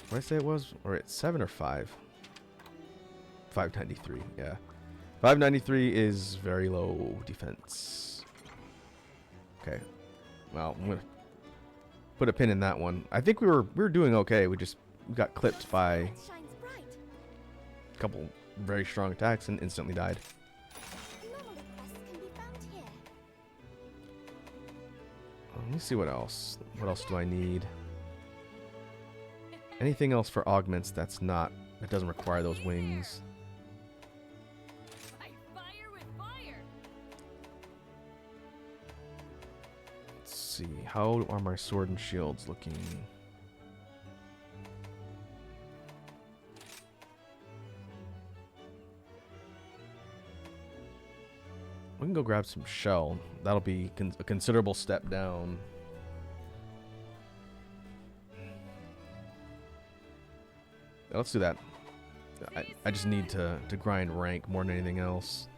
What did I say it was? Or it's 7 or 5? 593, yeah. 593 is very low defense. Okay. Well, I'm gonna put a pin in that one. I think we were doing okay. We got clipped by It shines bright. a couple very strong attacks and instantly died. Normally quests can be found here. Let me see what else. What else do I need? Anything else for augments that doesn't require those wings? Fight fire with fire. Let's see. How are my sword and shields looking? We can go grab some shell. That'll be a considerable step down. Let's do that. I just need to grind rank more than anything else.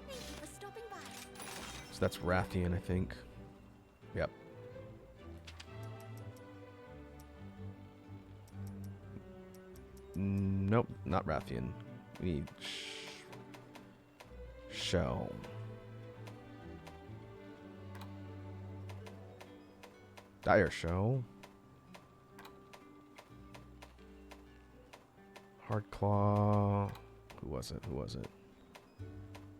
Thank you for stopping by. So that's Rathian, I think. Yep. Nope, not Rathian. We need shell. Dire shell. Hard claw. Who was it?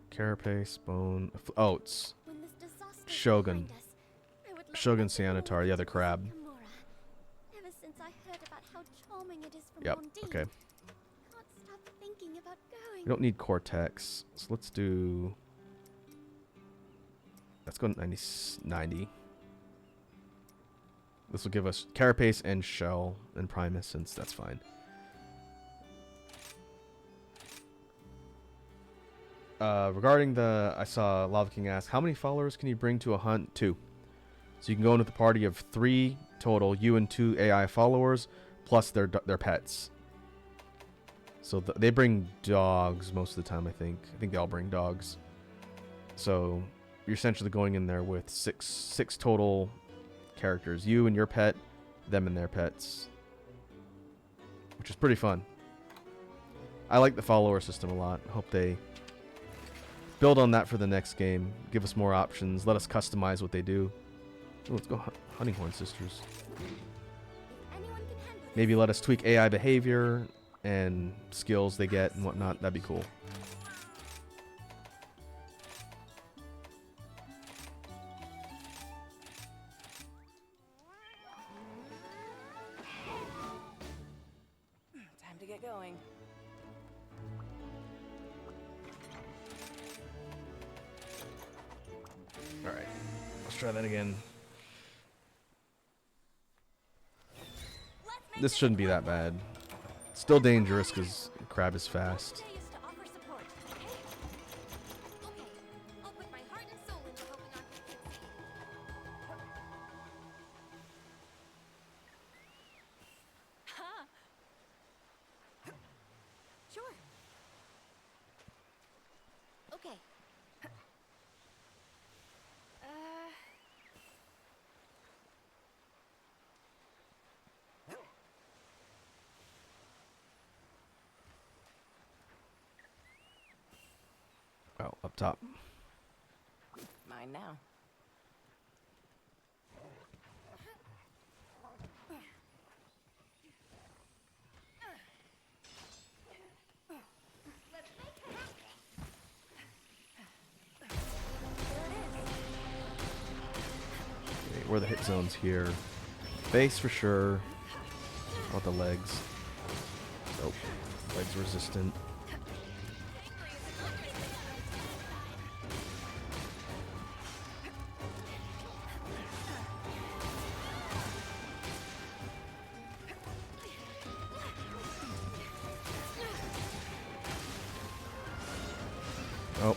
Carapace, bone. Oats. When this disaster is Shogun. behind us, I would love Shogun to go Sianitar, the other to crab. Kimura. Ever since I heard about how charming it is from Yep. Mondine, Okay. can't stop thinking about going. We don't need Cortex, so let's do. Let's go 90. This will give us Carapace and Shell and Primus, since that's fine. Regarding I saw Lava King ask, how many followers can you bring to a hunt? 2. So you can go into the party of 3 total, you and 2 AI followers, plus their pets. So they bring dogs most of the time, I think. I think they all bring dogs. So you're essentially going in there with six total characters. You and your pet, them and their pets. Which is pretty fun. I like the follower system a lot. Hope they build on that for the next game. Give us more options. Let us customize what they do. Ooh, let's go Hunting Horn Sisters. If anyone can handle this, Maybe let us tweak AI behavior and skills they get and whatnot. That'd be cool. Time to get going. Alright. Let's try that again. let's make This shouldn't be that bad. Still dangerous because Crab is fast. Today is to offer support, okay? Okay, I'll put my heart and soul into helping our kids succeed. Okay. Oh, up top. Mine now. Okay, where are the hit zones here? Base for sure. How about the legs? Oh, legs resistant. Oh,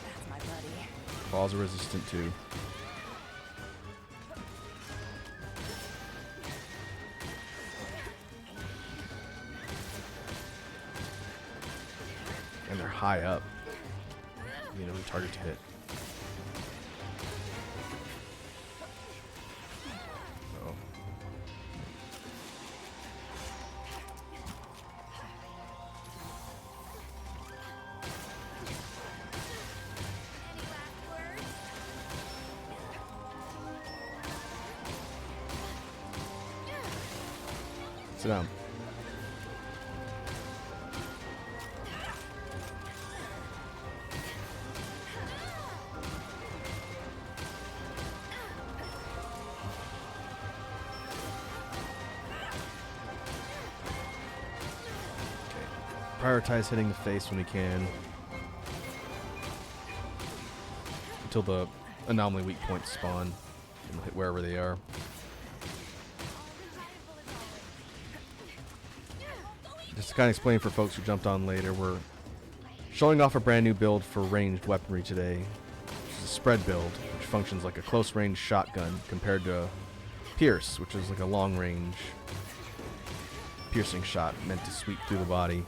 That's my buddy. balls are resistant too. And they're high up. You know, target to hit. Oh. Any last words? Sit down. Prioritize hitting the face when we can until the anomaly weak points spawn and we'll hit wherever they are. Just to kind of explain for folks who jumped on later, we're showing off a brand new build for ranged weaponry today, which is a spread build, which functions like a close range shotgun compared to Pierce, which is like a long range piercing shot meant to sweep through the body.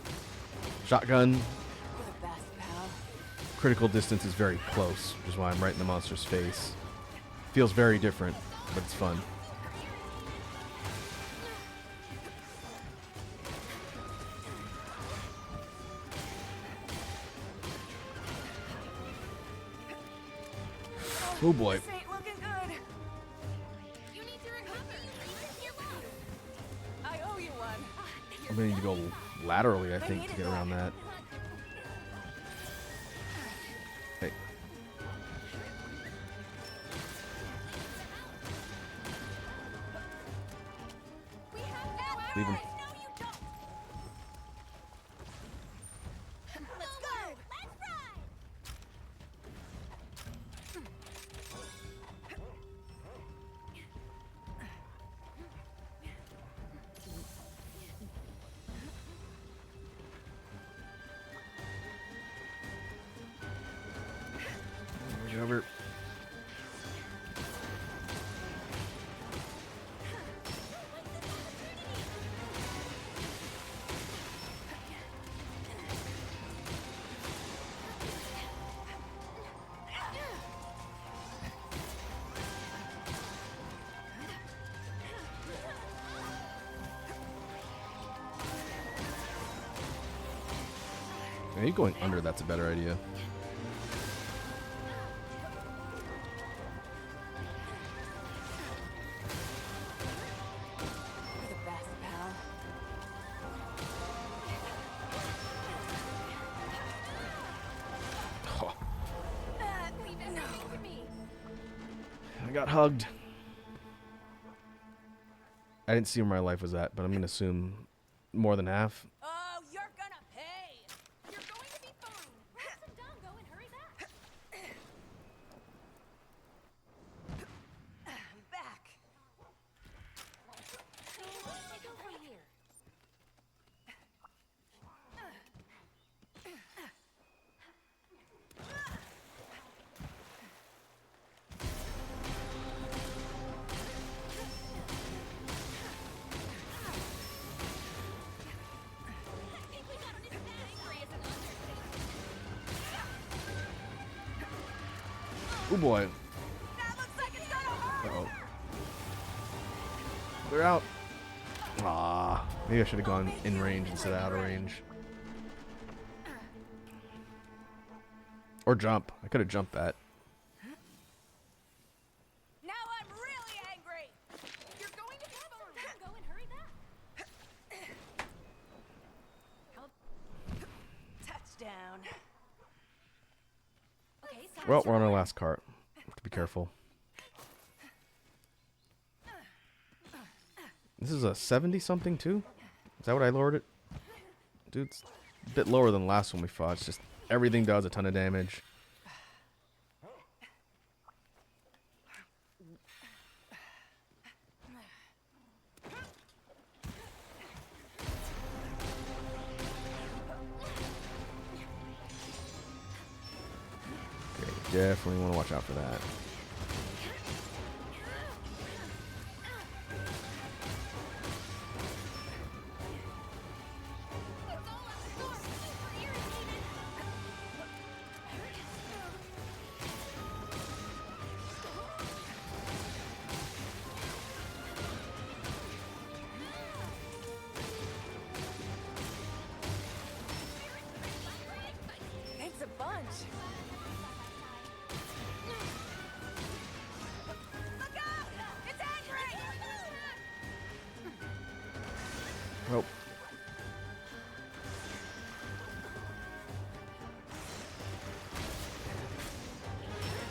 Shotgun, You're the best, pal. critical distance is very close, which is why I'm right in the monster's face. Feels very different, but it's fun. Oh boy. This ain't looking good. You need to recover. Heal up. I owe you one. I'm gonna need to go laterally, I think, to get around that. Hey. We have no Leave him. allies. No, you don't. Let's go. Let's ride. Get over. Are you going under? That's a better idea. You're the best, pal. Oh, Leave everything to me. I got hugged. I didn't see where my life was at, but I'm gonna assume more than half. Oh, you're gonna pay. You're going to be fine. Grab some Dongo and hurry back. I'm back. Take over here. Oh boy. That looks like it's gonna hurt. Uh-oh. They're out. Ah, maybe I should have gone in range instead of out of range. Or jump. I could have jumped that. Now I'm really angry. You're going to Go and hurry back. touchdown. Okay, so Well, we're on our last cart. Have to be careful. This is a 70 something too? Is that what I lowered it? Dude, it's a bit lower than the last one we fought. It's just everything does a ton of damage. Okay, definitely want to watch out for that. it's all on the floor. Super irritated. Thanks a bunch. Look out! It's angry! Oh.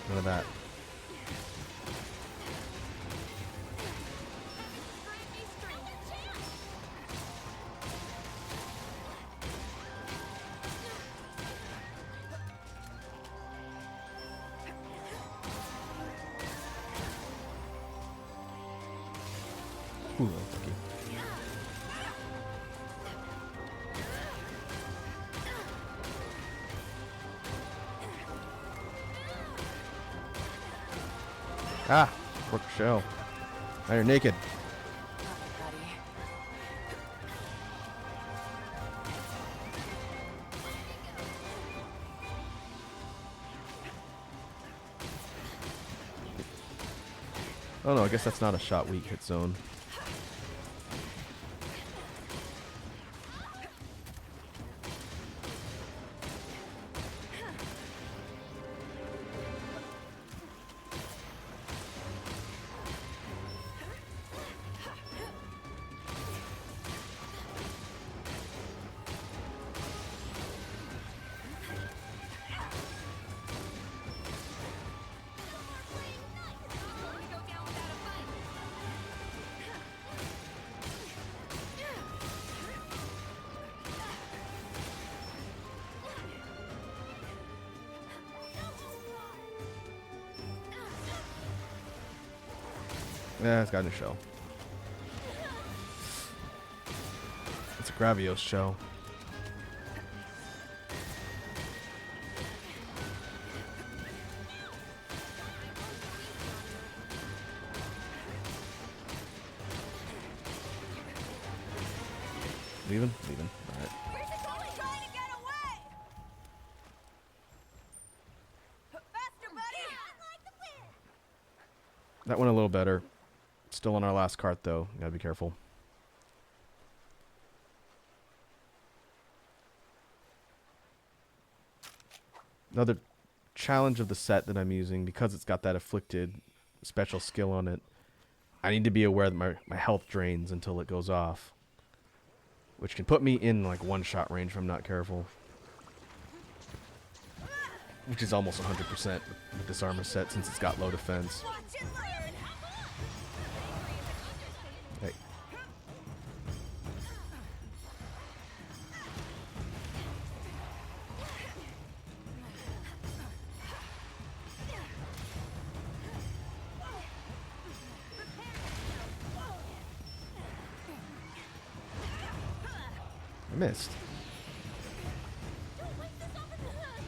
None of that. Ooh, lucky. Ah, work shell. Now you're naked. Buddy. Oh no, I guess that's not a shot weak hit zone. Yeah, it's got a shell. It's a Gravios shell. Leaving? Leaving. Alright. Where's it going? Trying to get away! Faster, buddy! Like the wind. That went a little better. Still on our last cart though. You gotta be careful. Another challenge of the set that I'm using, because it's got that afflicted special skill on it, I need to be aware that my health drains until it goes off, which can put me in like one shot range if I'm not careful, which is almost 100% with this armor set since it's got low defense. Watch and learn! Hey. I missed. Don't waste this opportunity.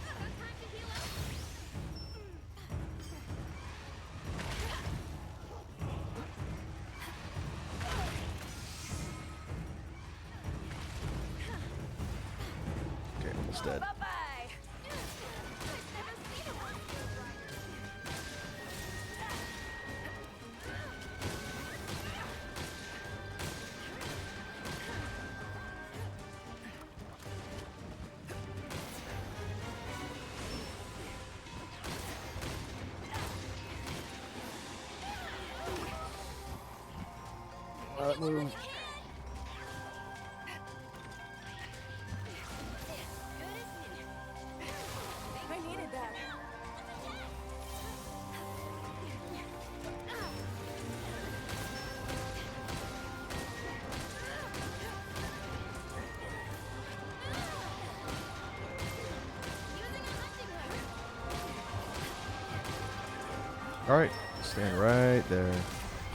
Got time to heal up? Okay, almost dead. Bye-bye! Never seen Move. I needed that. All right, stand right there.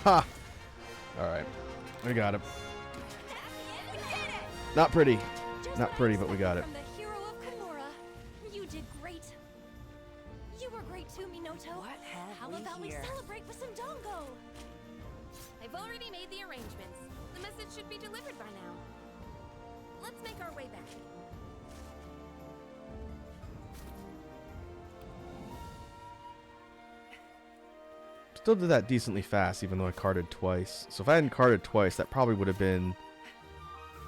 Ha! All right, we got him. Not pretty. Just Not what I pretty, but we got expected it. From the hero of Kimura. You did great. You were great too, Minoto. What have How we about here? we celebrate with some dongo? I've already made the arrangements. The message should be delivered by now. Let's make our way back. Still did that decently fast, even though I carded twice. So if I hadn't carded twice, that probably would have been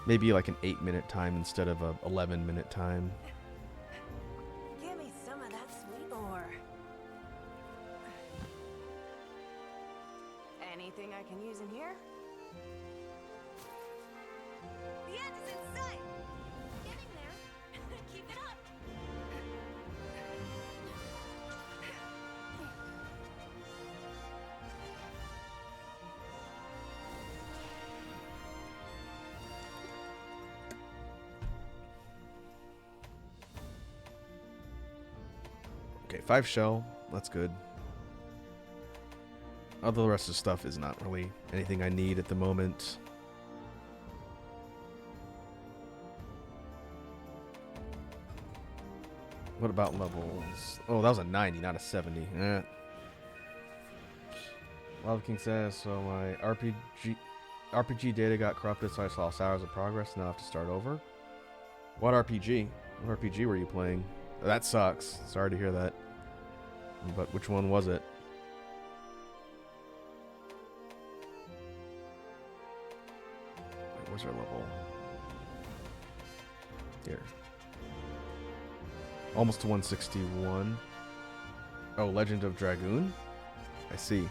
maybe like an 8-minute time instead of a 11-minute time. Give me some of that sweet ore. Anything I can use in here? The end is in sight! Getting there. Keep it up. Okay, 5 shell. That's good. All the rest of the stuff is not really anything I need at the moment. What about levels? Oh, that was a 90, not a 70. Lava King says, so my RPG data got corrupted, so I lost hours of progress. Now I have to start over. What RPG? What RPG were you playing? That sucks. Sorry to hear that. But which one was it? Wait, what's our level? Here. Almost to 161. Oh, Legend of Dragoon? I see.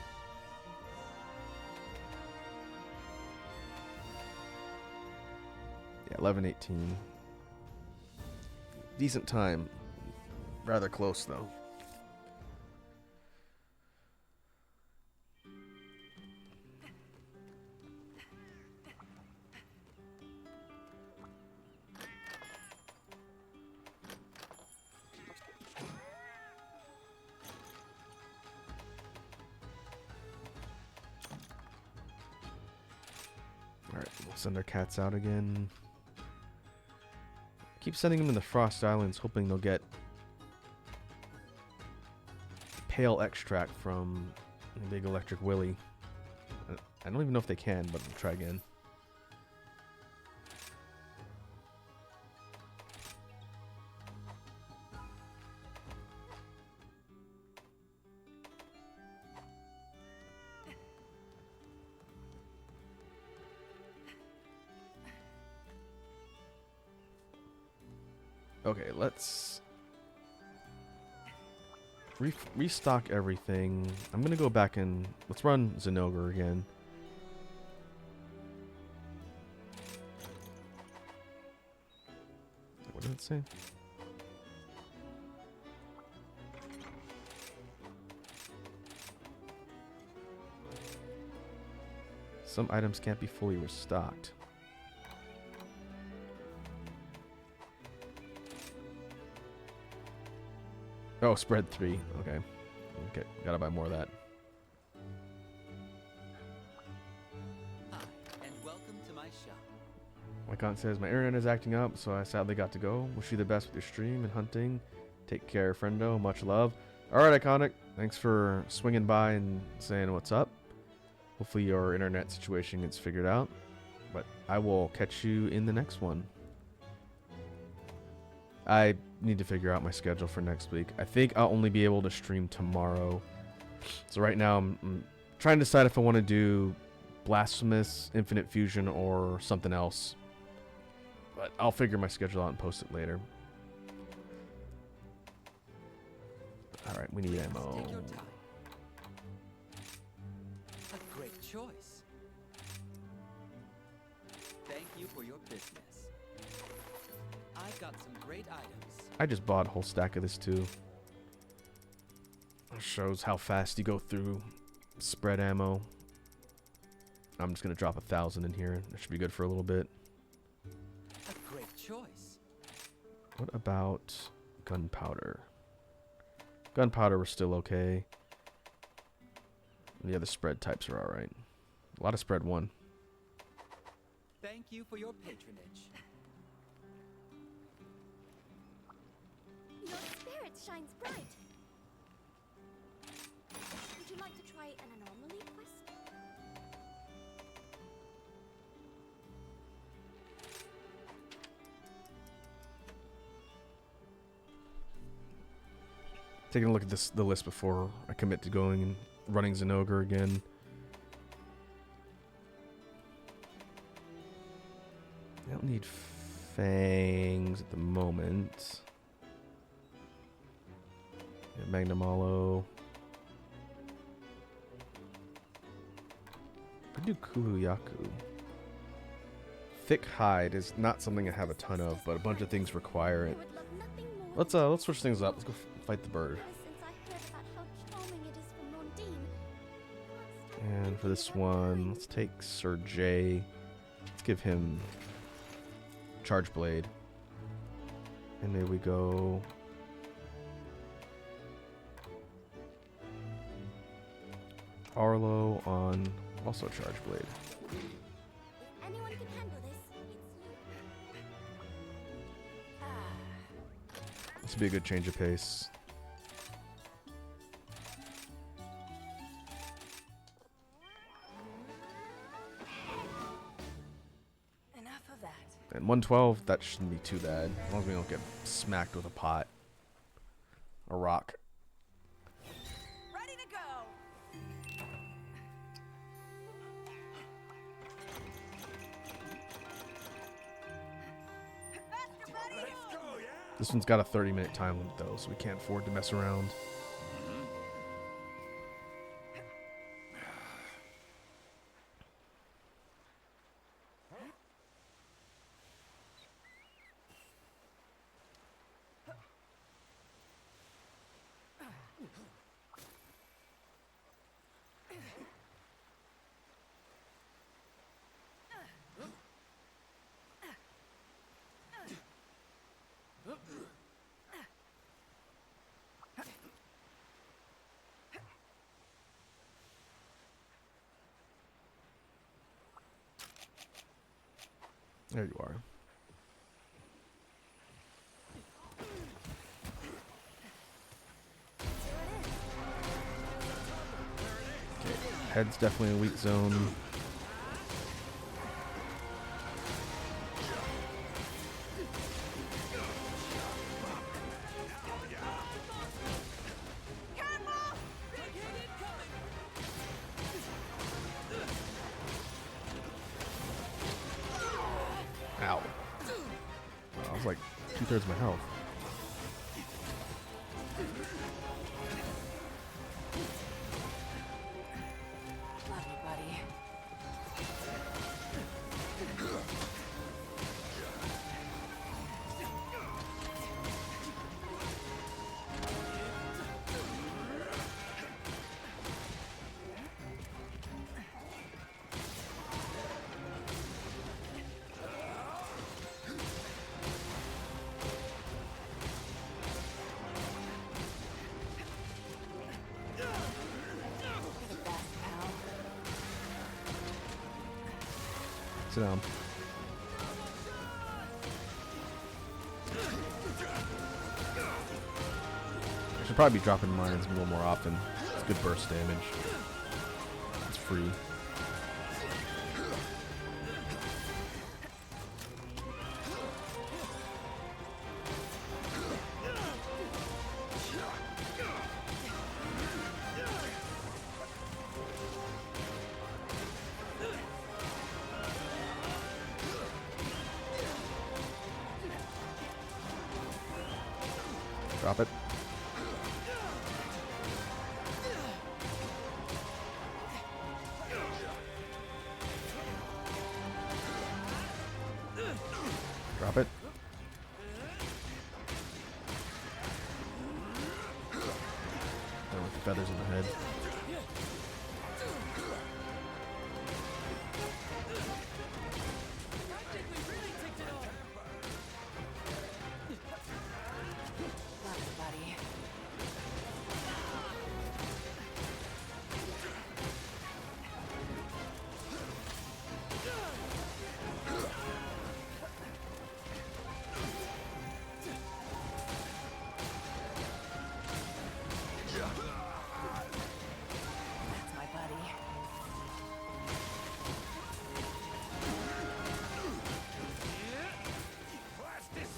Yeah, 11:18. Decent time. Rather close, though. Alright, we'll send our cats out again. Keep sending them in the Frost Islands, hoping they'll get pale extract from the Big Electric Willy. I don't even know if they can, but we'll try again. Okay, let's restock everything. I'm gonna go back and let's run Zenogre again. What did it say? Some items can't be fully restocked. Oh, spread 3. Okay. Okay, gotta buy more of that. Hi, and welcome to my shop. Icon says, my internet is acting up, so I sadly got to go. Wish you the best with your stream and hunting. Take care, friendo. Much love. Alright, Iconic. Thanks for swinging by and saying what's up. Hopefully your internet situation gets figured out. But I will catch you in the next one. I need to figure out my schedule for next week. I think I'll only be able to stream tomorrow. So right now I'm trying to decide if I want to do Blasphemous, Infinite Fusion, or something else. But I'll figure my schedule out and post it later. Alright, we need ammo. Take your time. A great choice. Thank you for your business. I've got some great items. I just bought a whole stack of this too. It shows how fast you go through spread ammo. I'm just gonna drop 1,000 in here. That should be good for a little bit. A great choice. What about gunpowder? Gunpowder was still okay. The other spread types are alright. A lot of spread 1. Thank you for your patronage. Your spirit shines bright. Would you like to try an anomaly quest? Taking a look at the list before I commit to going and running Zinogre again. I don't need fangs at the moment. Yeah, Magnum Hollow. I do Kuluyaku. Thick hide is not something I have a ton of, but a bunch of things require I it. would love nothing more Let's switch things up. Let's go fight the bird. since I heard about how charming it is for Mondine. And for this one, let's take Sir J. Let's give him Charge Blade. And there we go. Arlo on also Charge Blade. If anyone can handle this, it's you. This would be a good change of pace. Enough of that. And 112, that shouldn't be too bad. As long as we don't get smacked with a pot. A rock. Ready to go. Faster, ready? Let's go, yeah. This one's got a 30-minute time limit though, so we can't afford to mess around. There you are. Okay, head's definitely a weak zone. Ow. I was like 2/3 of my health. Love you, buddy. You're the best, pal. Sit down. I should probably be dropping mines a little more often. It's good burst damage. It's free. Drop it. head. Love it, buddy. That's my buddy.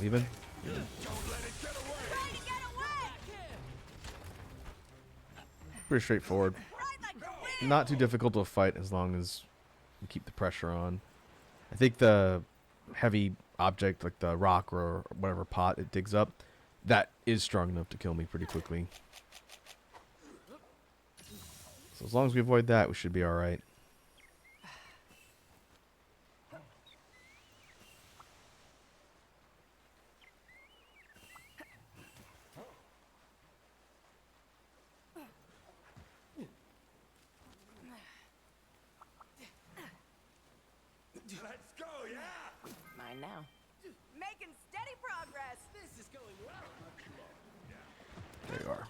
Leaving? Trying to get away! Pretty straightforward. Ride like a winner! Not too difficult to fight as long as you keep the pressure on. I think the heavy object, like the rock or whatever pot it digs up, that is strong enough to kill me pretty quickly. So as long as we avoid that, we should be alright. Let's go, yeah! Mine now. Making steady progress. This is going well. There you are.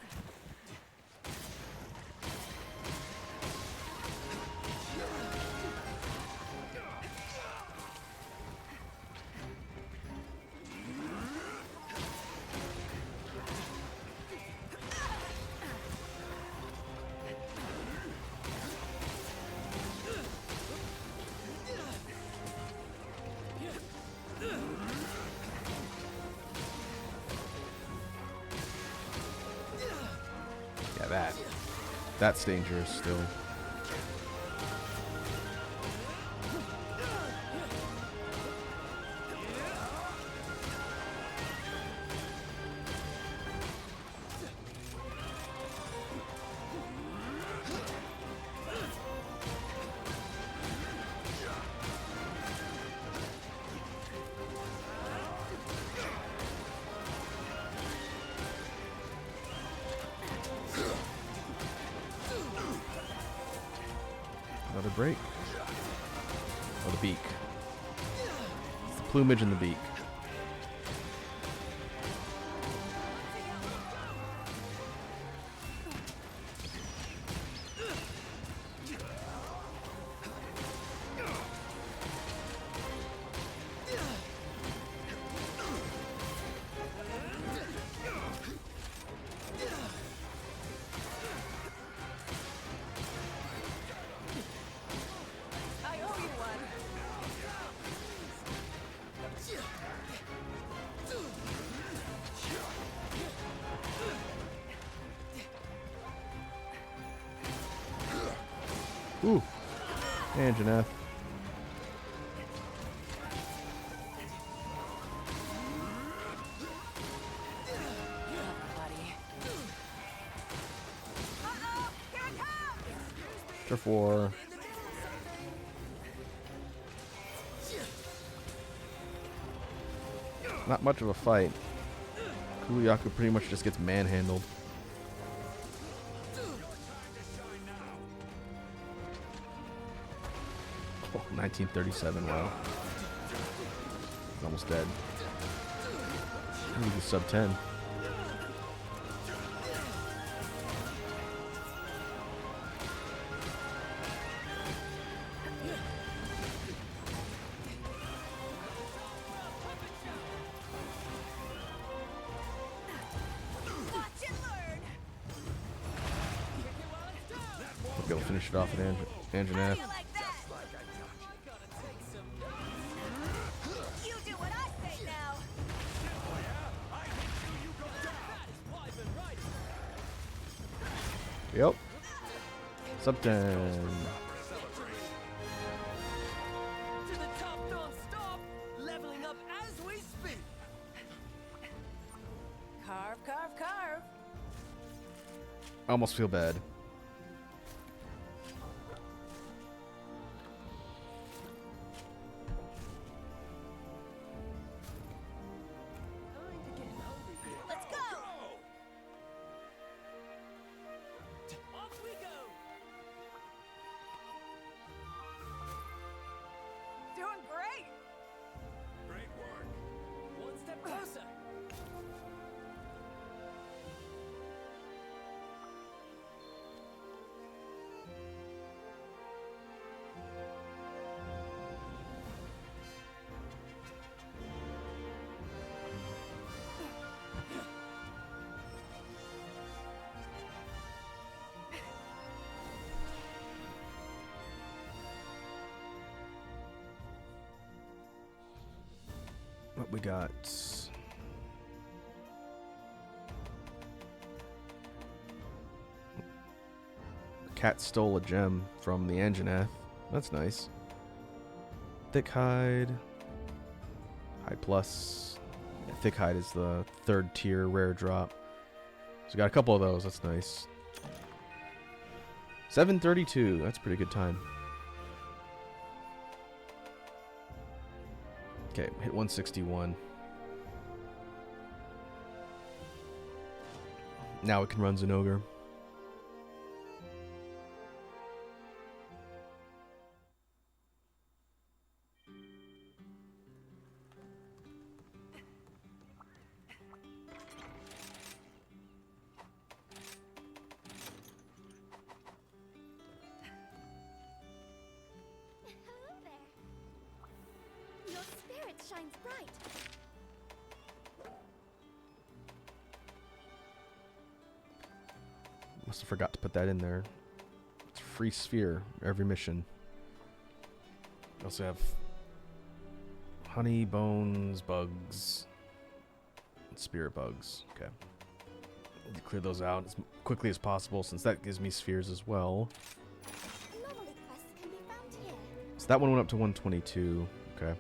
Yeah, that's dangerous still. Another break. Oh, the beak. It's the plumage and the beak. I owe you one. Ooh. And Janeth. Buddy. Uh-oh! Here it comes! Turf war. Not much of a fight. Kuliaku pretty much just gets manhandled. Oh, 1937, wow. He's almost dead. He's sub 10. Watch and learn! We'll be able to finish it off at Anjanath. How do you like that? You do what I say now! Yep. Sub 10. To the top, don't stop. Leveling up as we speak. Carve, carve, carve. I almost feel bad. Let's go! What we got? Cat stole a gem from the Anjanath. That's nice. Thick hide. High plus. Yeah, thick hide is the 3rd tier rare drop. So we got a couple of those. That's nice. 732. That's a pretty good time. Okay, hit 161. Now we can run Zinogre. Hello there. Your spirit shines bright. Must have forgot to put that in there. It's a free sphere every mission. We also have honey, bones, bugs, and spirit bugs. Okay. Need to clear those out as quickly as possible since that gives me spheres as well. Anomaly quests can be found here. So that one went up to 122. Okay.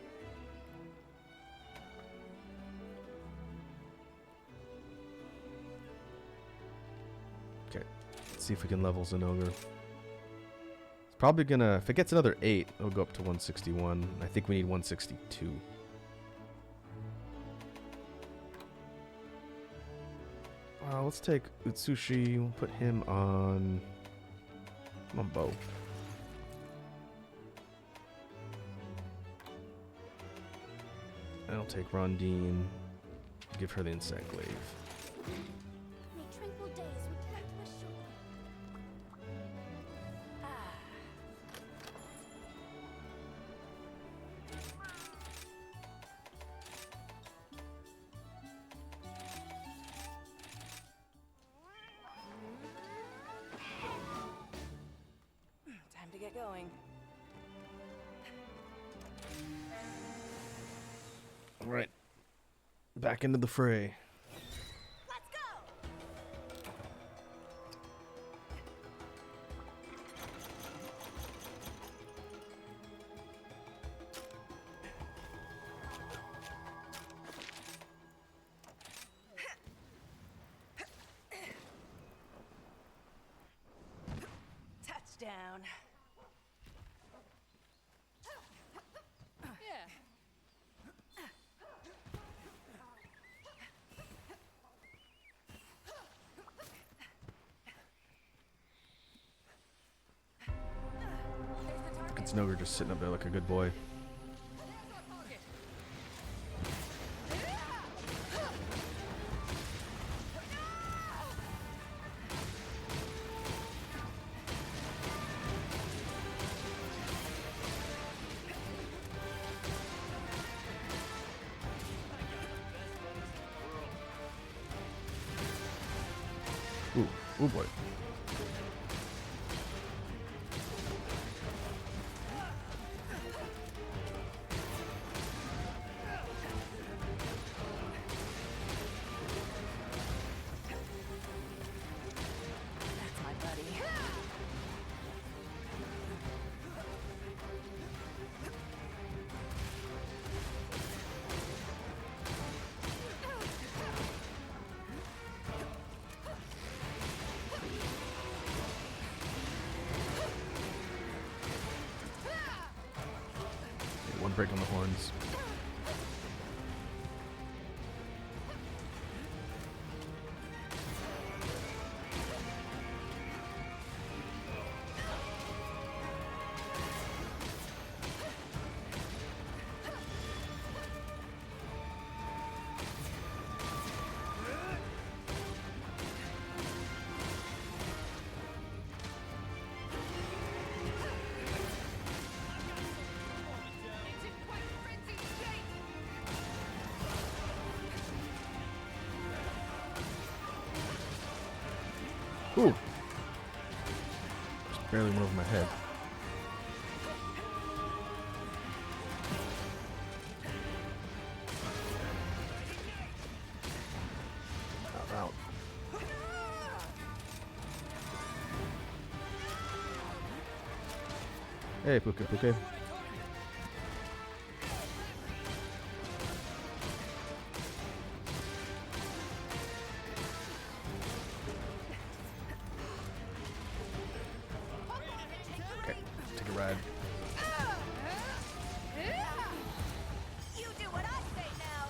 Okay. Let's see if we can level Zinogre. It's probably gonna, if it gets another 8, it'll go up to 161. I think we need 162. Let's take Utsushi. We'll put him on bow. And I'll take Rondine. Give her the insect glaive. May tranquil days return to us shortly. Time to get going. All right. Back into the fray. Let's go! Touchdown. Yeah. It's Zinogre just sitting up there like a good boy. Ooh, oh boy. That's my buddy. One break on the horns. Ooh. Just barely went over my head. Hey, Puka Puka. Okay, take a ride. You do what I say now.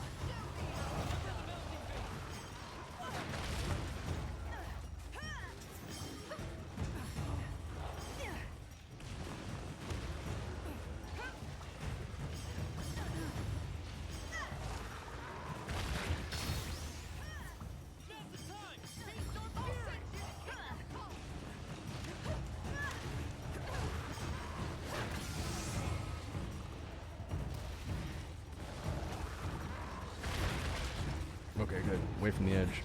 Okay, good. Away from the edge.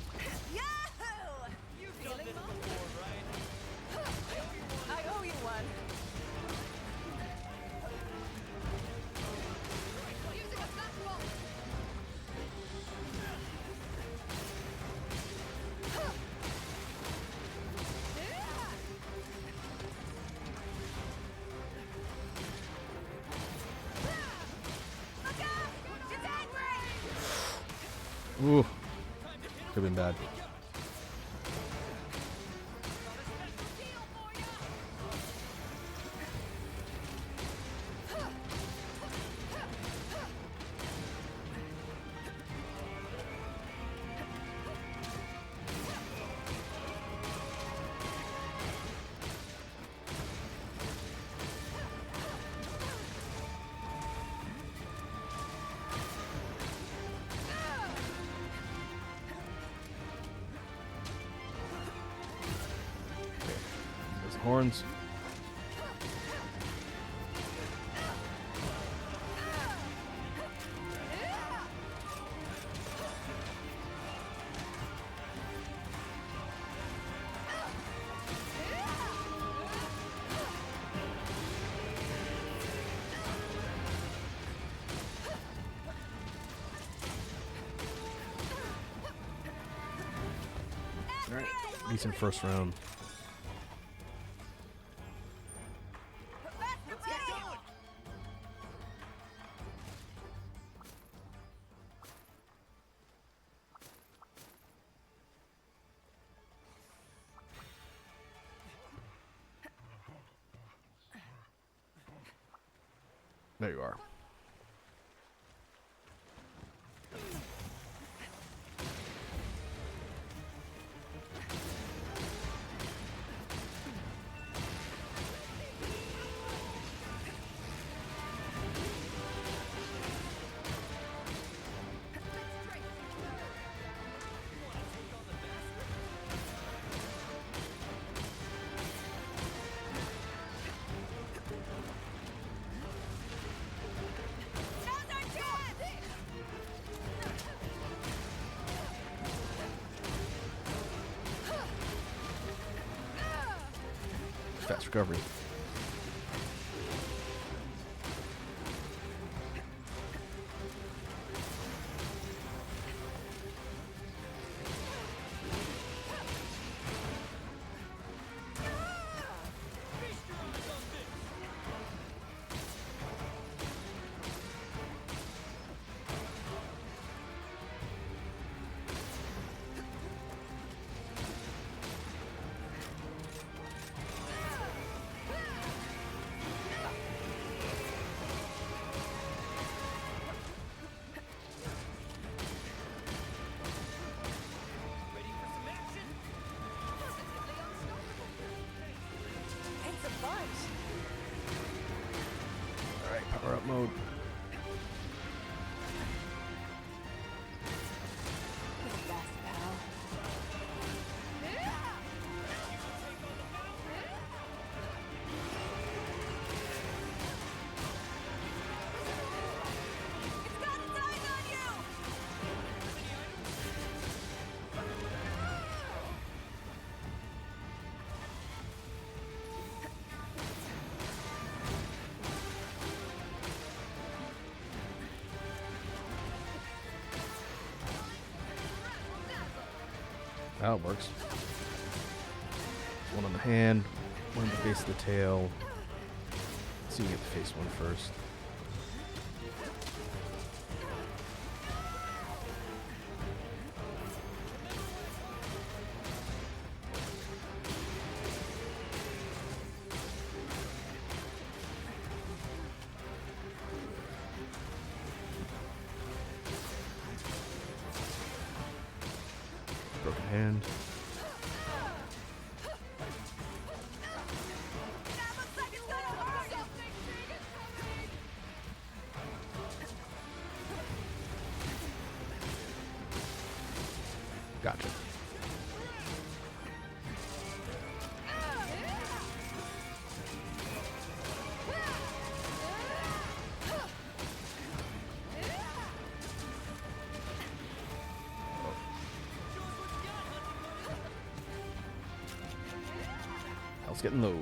Yahoo! You've done this before, right? I owe you one. Using a fastball. Look out! It's angry! Ooh, could have been bad. Deal for ya! Those horns. All right, decent first round. Let's get going! There you are. Now's our chance! Fast recovery. Ready for some action? Positively unstoppable. It's a bunch. All right, power up mode. Fast, pal. It's got its eyes on you! That works. One on the hand, one on the base of the tail. Let's see if we get the face one first. Broken hand. That looks like it's gonna hurt. Something big is coming. Gotcha. Hell's getting low.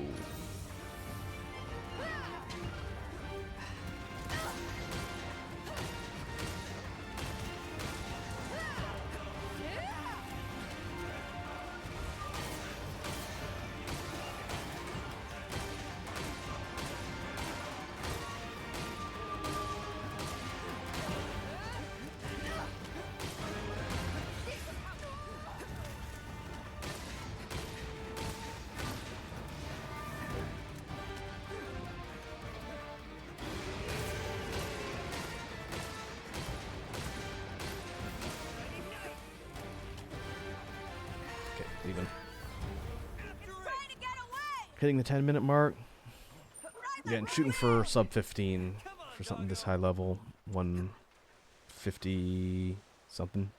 Okay, even. It's trying to get away. Hitting the 10-minute mark. Right Again, shooting for sub 15 for something this high level. 150 something.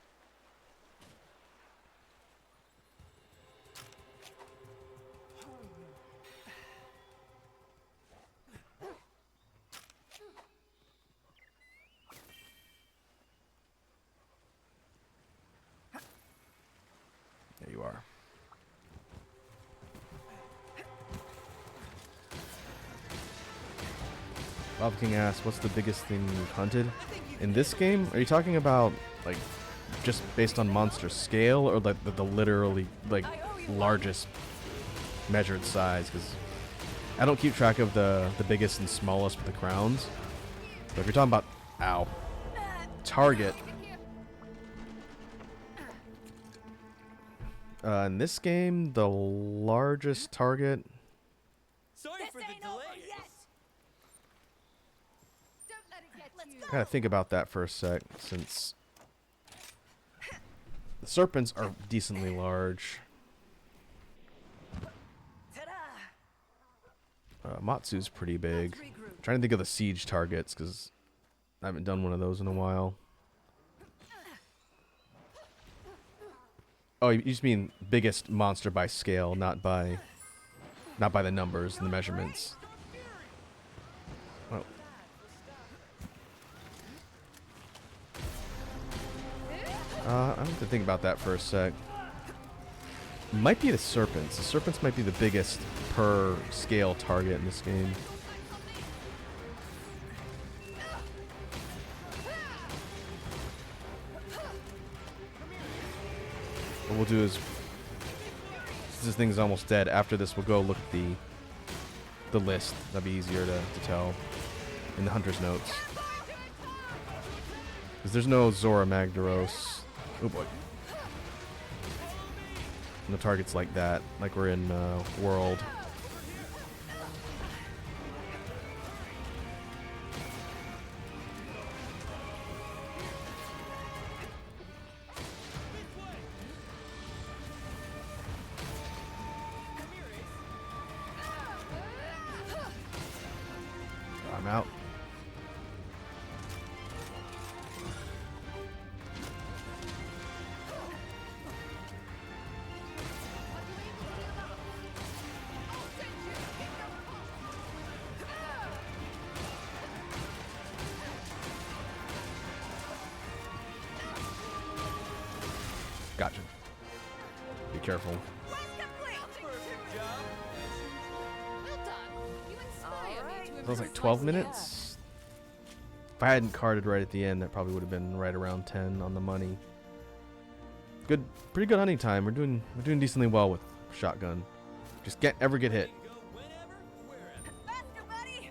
There you are. Bob King asks, what's the biggest thing you've hunted? In this game, are you talking about, like, just based on monster scale, or like the literally, like, largest measured size? Because I don't keep track of the biggest and smallest with the crowns. But if you're talking about, ow, target, in this game, the largest target, Sorry This for the ain't over delay. yet. Don't let it get you. I gotta think about that for a sec, since the serpents are decently large. Matsu's pretty big. Trying to think of the siege targets, because I haven't done one of those in a while. Oh, you just mean biggest monster by scale, not by the numbers and the measurements. Oh. I have to think about that for a sec. Might be the serpents. The serpents might be the biggest per scale target in this game. What we'll do is, since this thing's almost dead, after this we'll go look at the list. That'd be easier to tell in the hunter's notes. Because there's no Zora Magdaros. Oh boy. No targets like that, like we're in World. I'm out. Gotcha. Be careful. Quest complete. Perfect job. Well done. You inspire me to That was like improve 12 my minutes. If I hadn't carded right at the end, that probably would have been right around 10 on the money. Good, pretty good hunting time. We're doing decently well with shotgun. Just ever get hit. Go whenever, wherever. Faster, buddy.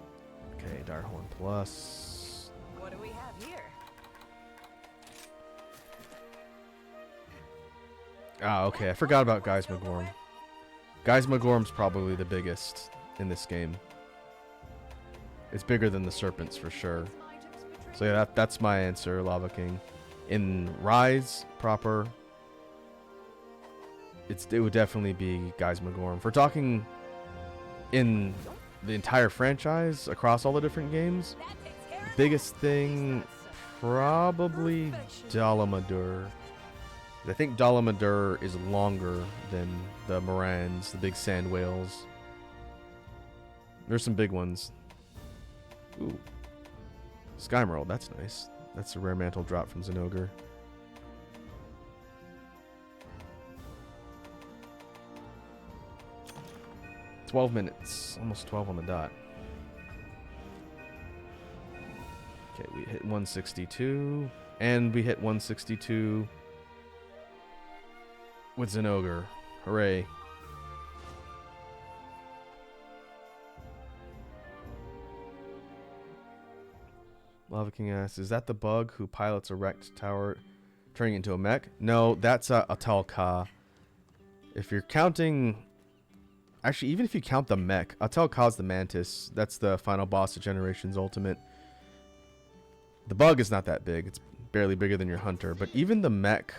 Direhorn Plus. What do we have here? Ah, okay. I forgot about Geismagorm. Geismagorm's probably the biggest in this game. It's bigger than the serpents for sure. So yeah, that's my answer, Lava King. In Rise proper, it would definitely be Geismagorm. If we're talking in the entire franchise across all the different games, biggest thing probably Dalamadur. I think Dalamadur is longer than the Morans, the big sand whales. There's some big ones. Ooh. Skymerald, that's nice. That's a rare mantle drop from Zinogre. "12 minutes. Almost 12 on the dot. Okay, we hit 162. And we hit 162 with Zinogre. Hooray. Lava King asks, is that the bug who pilots a wrecked tower turning into a mech? No, that's a Atal-Ka. If you're counting... Actually, even if you count the mech, Atal-Ka's the Mantis. That's the final boss of Generations Ultimate. The bug is not that big. It's barely bigger than your hunter. But even the mech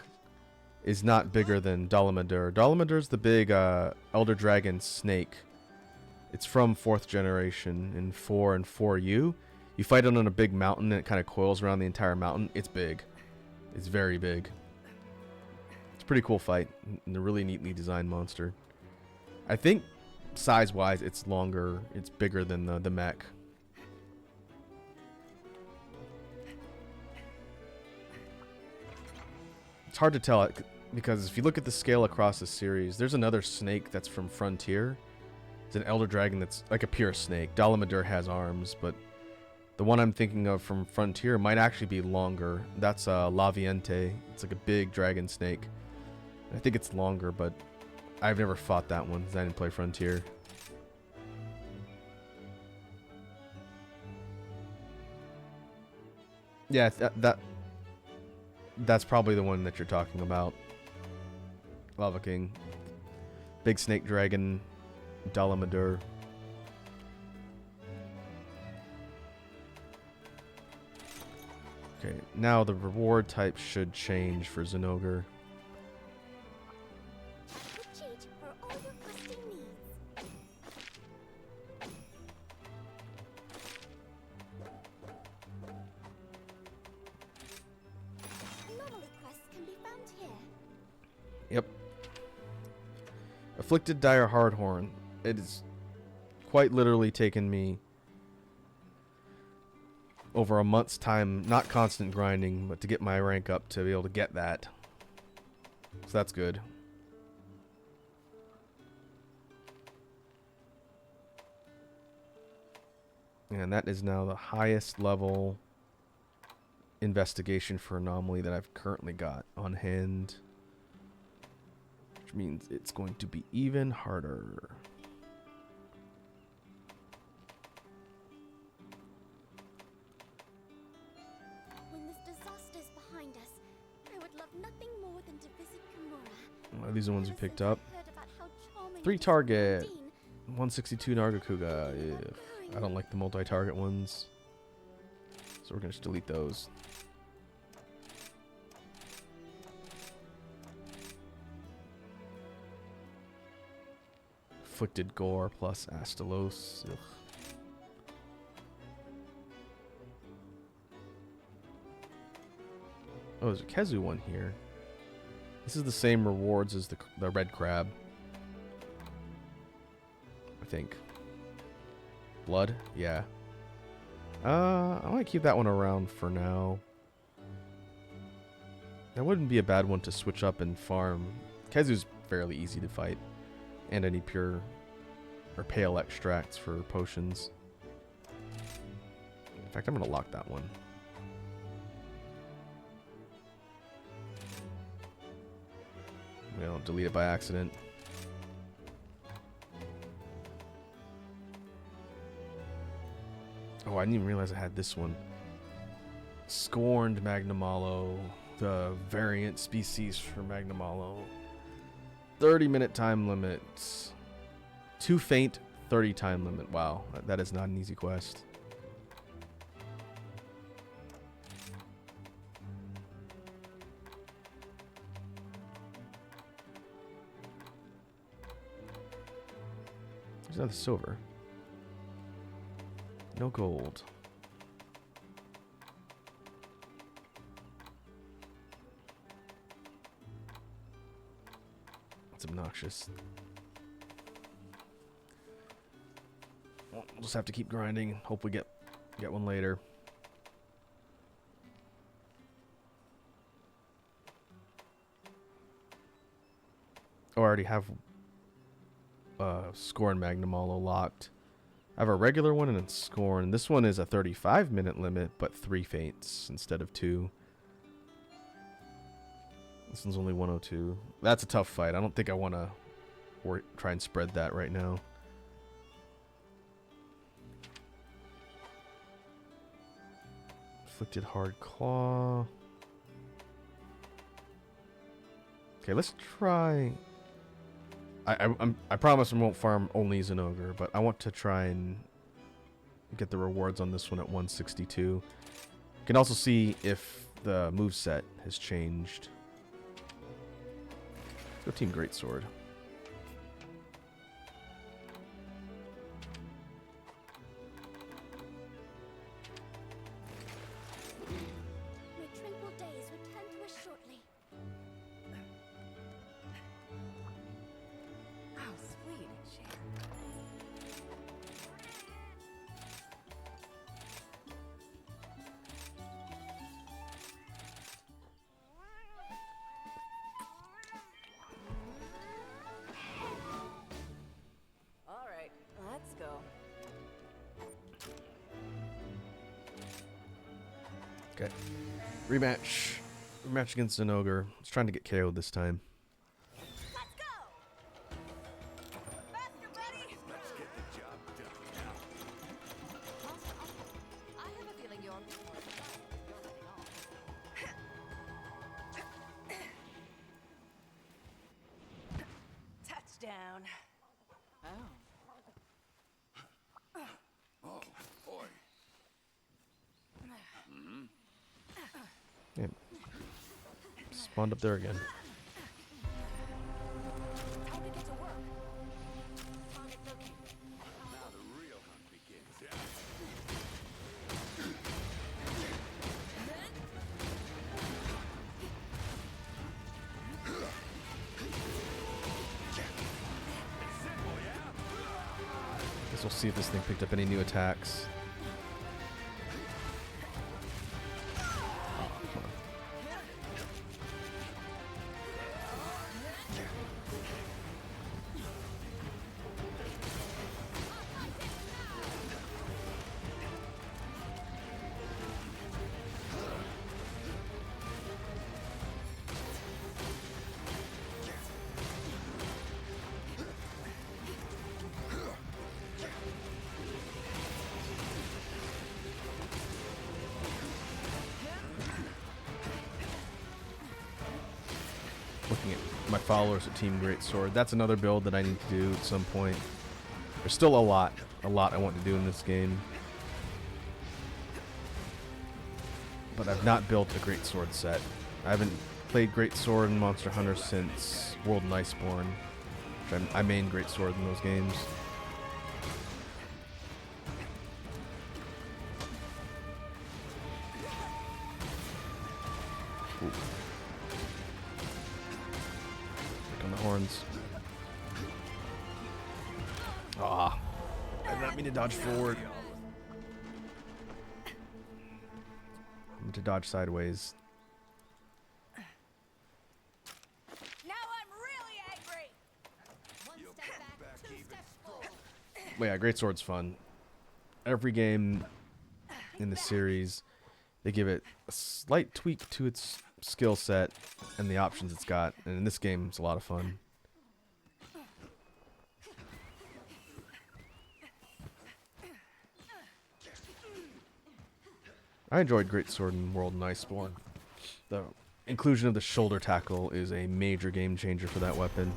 is not bigger than Dalamadur. Dalamadur's the big Elder Dragon snake. It's from 4th generation in 4 and 4U. You fight it on a big mountain and it kind of coils around the entire mountain. It's big. It's very big. It's a pretty cool fight and a really neatly designed monster. I think size-wise it's longer. It's bigger than the mech. It's hard to tell because if you look at the scale across the series, there's another snake that's from Frontier. It's an Elder Dragon that's like a pure snake. Dalamadur has arms, but the one I'm thinking of from Frontier might actually be longer. That's Laviente. It's like a big dragon snake. I think it's longer, but I've never fought that one because I didn't play Frontier. Yeah, that's probably the one that you're talking about. Lava King. Big snake dragon. Dalamadur. Okay, now the reward type should change for Zinogre. Cheat for all your questing needs. Anomaly quests can be found here. Yep. Afflicted Dire Hardhorn. It has quite literally taken me over a month's time, not constant grinding, but to get my rank up to be able to get that. So that's good. And that is now the highest level investigation for anomaly that I've currently got on hand. Which means it's going to be even harder. When this disaster's behind us, I would love nothing more than to visit Kimura. Are these the ones we picked up? I heard about how charming 3 it is target. to Dean. 162 Nargacuga. Ugh. I don't like the multi-target ones. So we're going to just delete those. Afflicted Gore plus Astalos. Ugh. Oh, there's a Kezu one here. This is the same rewards as the red crab. I think. Blood? Yeah. I might keep that one around for now. That wouldn't be a bad one to switch up and farm. Kezu's fairly easy to fight. And any pure or pale extracts for potions. In fact, I'm going to lock that one. Maybe I'll delete it by accident. Oh, I didn't even realize I had this one. Scorned Magnamalo, the variant species for Magnamalo. 30-minute time limit. 2 faint, 30 time limit. Wow, that is not an easy quest. There's another silver. No gold. It's obnoxious. Well, we'll just have to keep grinding. Hope we get one later. Oh, I already have Scorn Magnamalo locked. I have a regular one and a Scorn. This one is a 35-minute limit, but 3 faints instead of 2. This one's only 102. That's a tough fight. I don't think I want to try and spread that right now. Afflicted Hard Claw. Okay, let's try... I promise I won't farm only Zinogre, but I want to try and get the rewards on this one at 162. You can also see if the moveset has changed. Let's go Team Greatsword. My tranquil days return to us shortly. How sweet is she? All right, let's go. Okay. Rematch. Rematch against Zinogre. I was trying to get KO'd this time. Let's go! Faster, buddy! Let's get the job done now. I have a feeling you're letting off. Touchdown. Oh. Oh, boy. Yeah. Spawned up there again. Time to get to work. Now the real hunt begins. Yeah. Guess we'll see if this thing picked up any new attacks. Looking at my followers at Team Greatsword. That's another build that I need to do at some point. There's still a lot I want to do in this game. But I've not built a Greatsword set. I haven't played Greatsword and Monster Hunter since World and Iceborne. Which I main Greatsword in those games. Ooh. Click on the horns. Ah, I did not mean to dodge forward. I meant to dodge sideways. Now I'm really angry. One You'll step come back, back 2 even steps forward. But yeah, Greatsword's fun. Every game in the series, they give it a slight tweak to its skill set and the options it's got. And in this game, it's a lot of fun. I enjoyed Greatsword in World and Iceborne. The inclusion of the shoulder tackle is a major game changer for that weapon.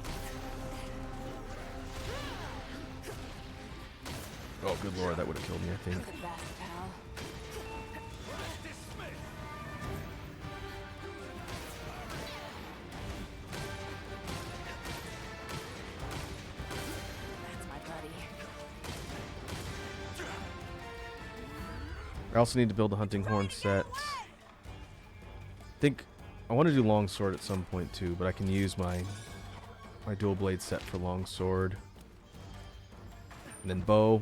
Oh, good lord, that would have killed me, I think. The best, pal. That's my buddy. I also need to build a hunting horn set. Think I want to do longsword at some point too, but I can use my dual blade set for longsword. And then bow.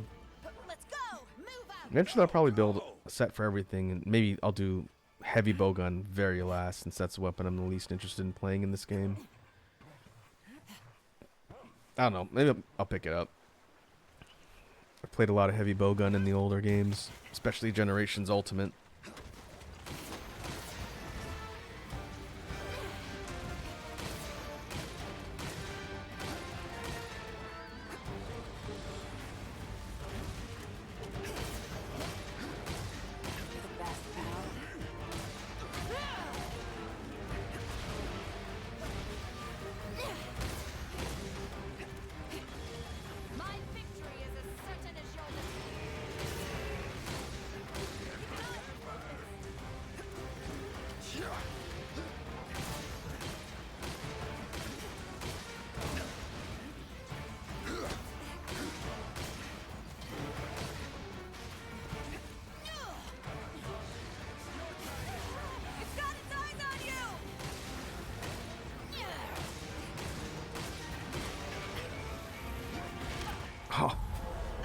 Let's go. Move out. Eventually I'll probably build a set for everything, and maybe I'll do heavy bowgun very last, since that's the weapon I'm the least interested in playing in this game. I don't know, maybe I'll pick it up. I've played a lot of heavy bowgun in the older games, especially Generations Ultimate. You're the best, pal. My victory is as certain as your It's got its eyes on you! Oh,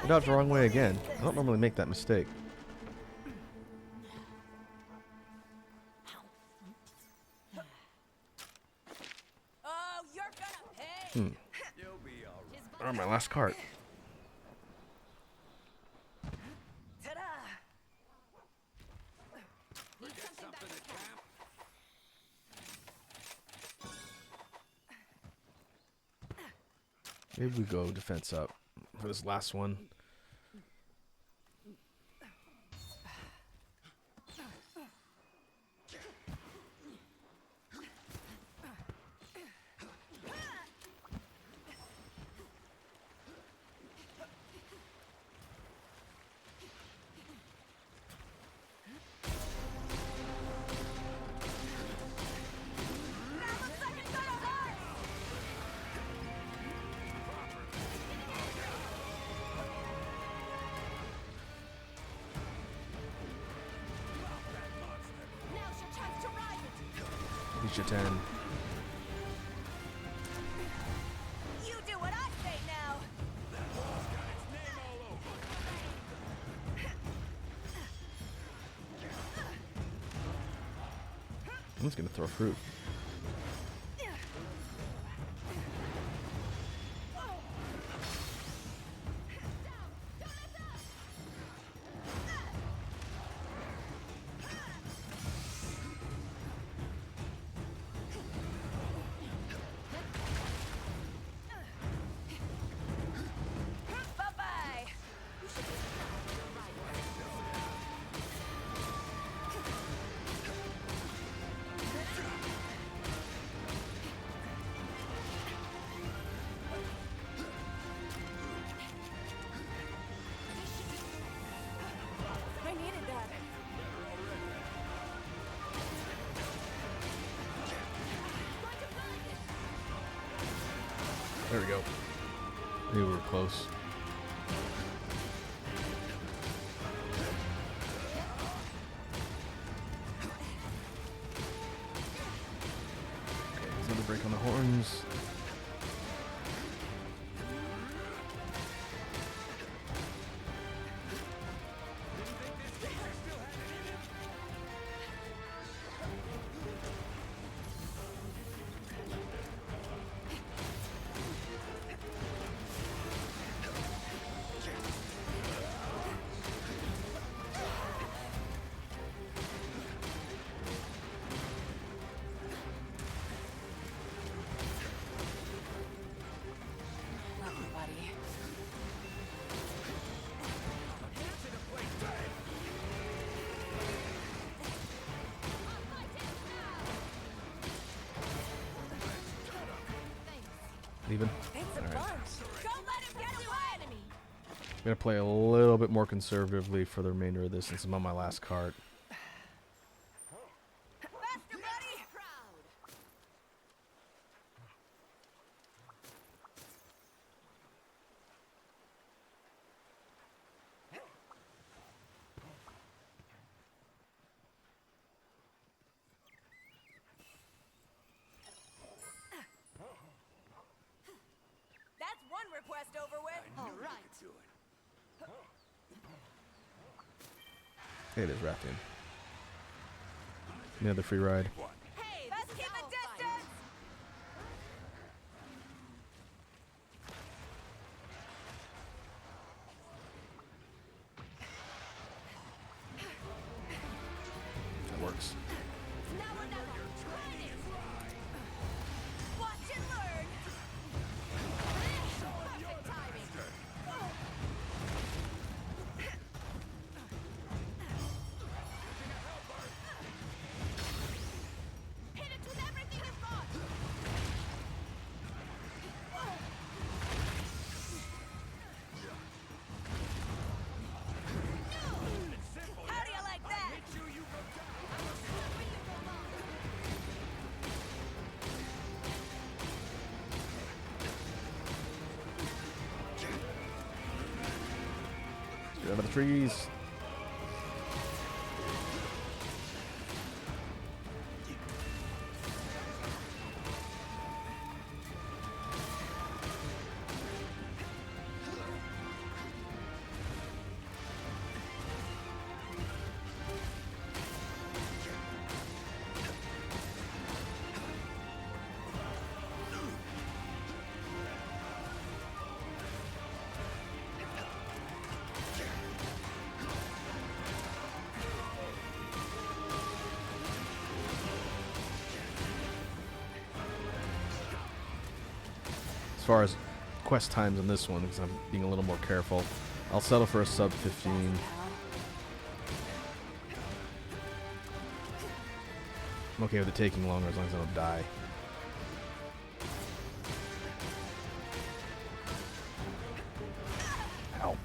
I dodged the wrong way again. I don't normally make that mistake. Oh, you're gonna pay. Hmm. You'll be all right. Oh, my last cart. Ta-da! Need something back in camp. Maybe we go defense up for this last one. That looks like it's gonna hurt. Now's your chance to ride it. Each of 10. You do what I say now. I'm just gonna throw fruit. Bye-bye. I needed that. There we go. Maybe we were close. Okay, there's another break on the horns. Even. Thanks a All right. bunch. Don't let him get away. Enemy. I'm gonna play a little bit more conservatively for the remainder of this since I'm on my last card. Faster, buddy. Proud. That's one request over with. All right. Do it. Hey, it is Rathian. Another free ride. One. Hey, let's keep a our distance. That works. Now or never. Try it. Watch and learn. Perfect timing. Hit it with everything you've got. How do you like that? Get out of the trees. As far as quest times on this one, because I'm being a little more careful, I'll settle for a sub 15. I'm okay with it taking longer as long as I don't die. Ow.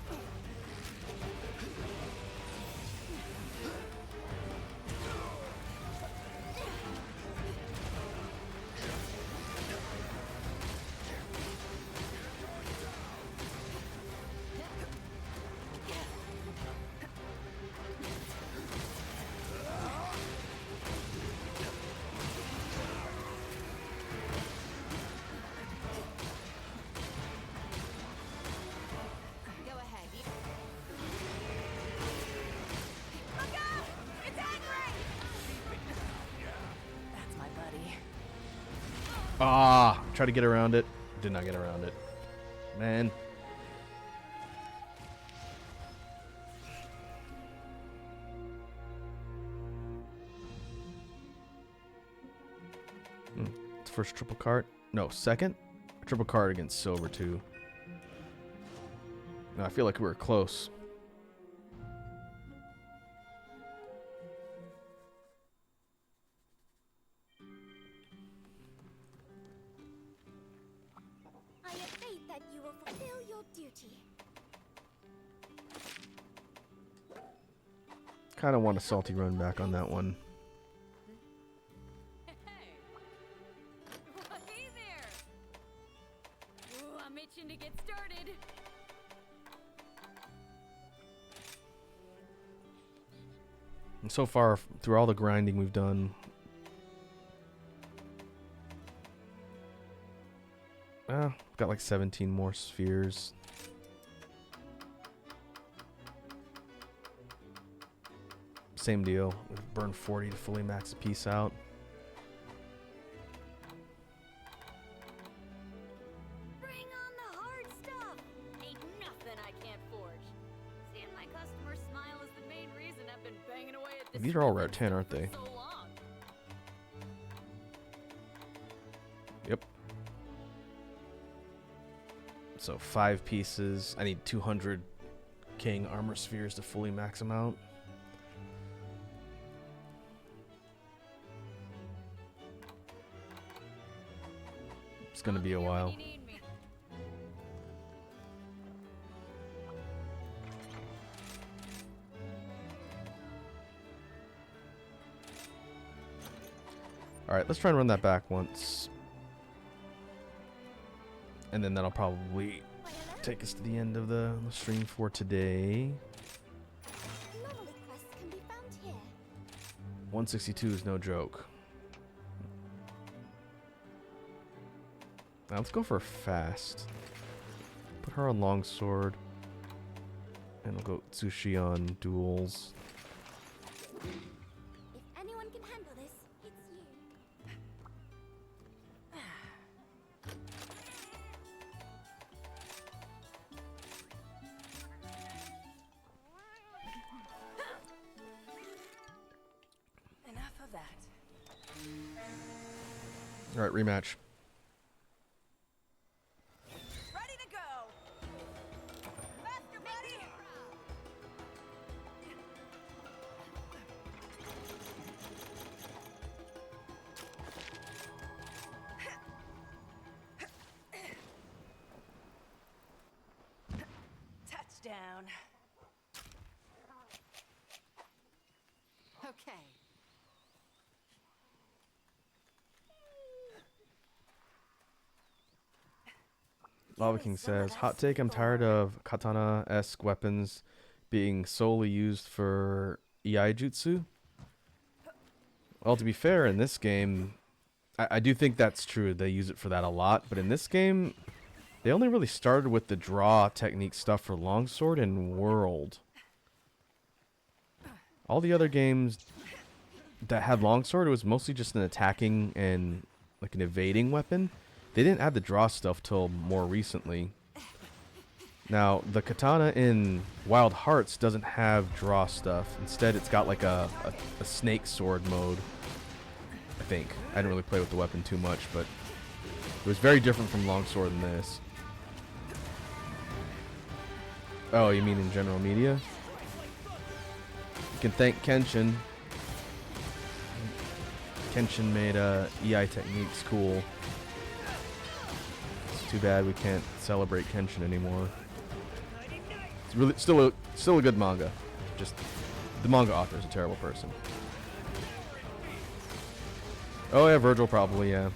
Go ahead. Look out! It's angry! That's my buddy. Ah! Try to get around it. Did not get around it. Man. It's first triple card. No, second? Triple card against silver, too. No, I feel like we were close. I have faith that you will fulfill your duty. Kind of want a salty run back on that one. Hey! Well, hey there! Ooh, I'm itching to get started. And so far, through all the grinding we've done, got like 17 more spheres. Same deal. We've burned 40 to fully max the piece out. Bring on the hard stuff! Ain't nothing I can't forge. Seeing my customers smile is the main reason I've been banging away at this. These are all rare 10, aren't they? for so long. Yep. So 5 pieces. I need 200 king armor spheres to fully max them out. It's gonna be a while. You need me. Alright, let's try and run that back once. And then that'll probably take us to the end of the stream for today. Anomaly quests can be found here. 162 is no joke. Now let's go for fast. Put her on longsword. And we'll go Tsushi on duels. If anyone can handle this, it's you. Enough of that. Alright, rematch. Ready to go. Master buddy. Touchdown. Okay. Lava King says, hot take, I'm tired of katana-esque weapons being solely used for EI jutsu. Well, to be fair, in this game, I do think that's true. They use it for that a lot. But in this game, they only really started with the draw technique stuff for Longsword and World. All the other games that had Longsword, it was mostly just an attacking and like an evading weapon. They didn't add the draw stuff till more recently. Now, the katana in Wild Hearts doesn't have draw stuff. Instead, it's got like a snake sword mode, I think. I didn't really play with the weapon too much, but it was very different from Longsword in this. Oh, you mean in general media? You can thank Kenshin. Kenshin made EI techniques cool. Too bad we can't celebrate Kenshin anymore. It's really still a good manga. Just the manga author is a terrible person. Oh yeah, Virgil probably, yeah.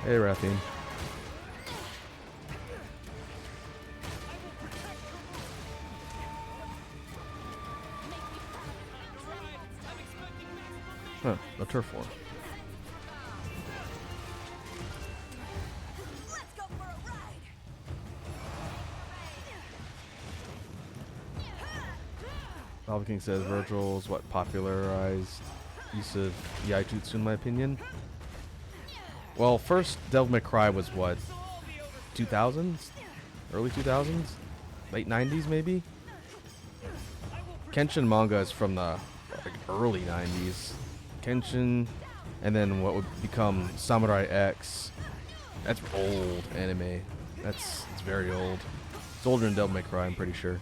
Hey, Rathine. Huh, a turf war. Let's go for a ride. Lava King says Virgil's what popularized use of Yaijutsu in my opinion. Well, first Devil May Cry was what, 2000s? Early 2000s? Late 90s maybe? Kenshin manga is from the like, early 90s. Kenshin, and then what would become Samurai X. That's old anime. It's very old. It's older than Devil May Cry, I'm pretty sure.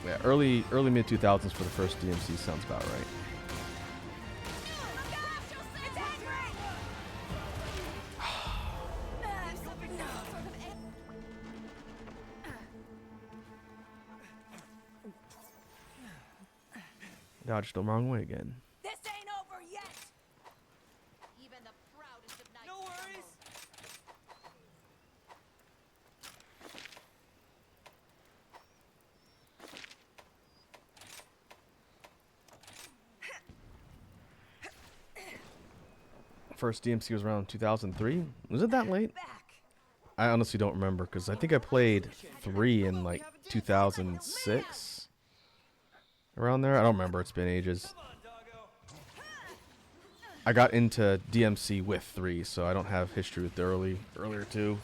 Yeah, early mid 2000s for the first DMC sounds about right. Dodged the wrong way again. This ain't over yet. Even the proudest of knights. No worries. First DMC was around 2003. Was it that late? Back. I honestly don't remember because I think I played 3 in like 2006. Around there. I don't remember. It's been ages. Come on, doggo. I got into DMC with 3, so I don't have history with the earlier 2.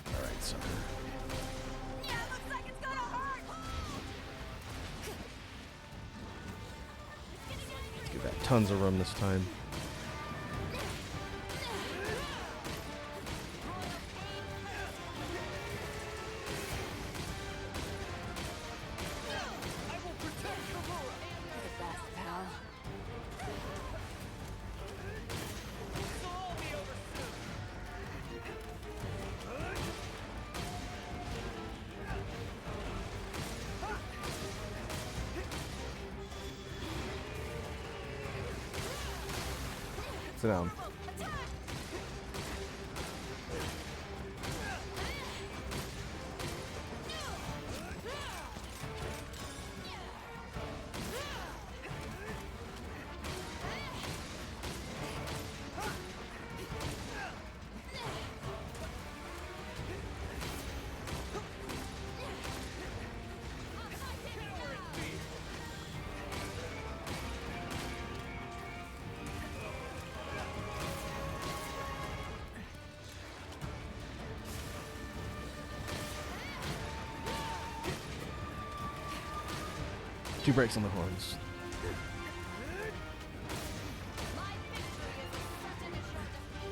Alright, sucker. Yeah, looks like it's gonna hurt. Give that tons of room this time. I will protect Aurora. This'll all be over soon. Sit down. Two breaks on the horns. My victory is certain as your defeat.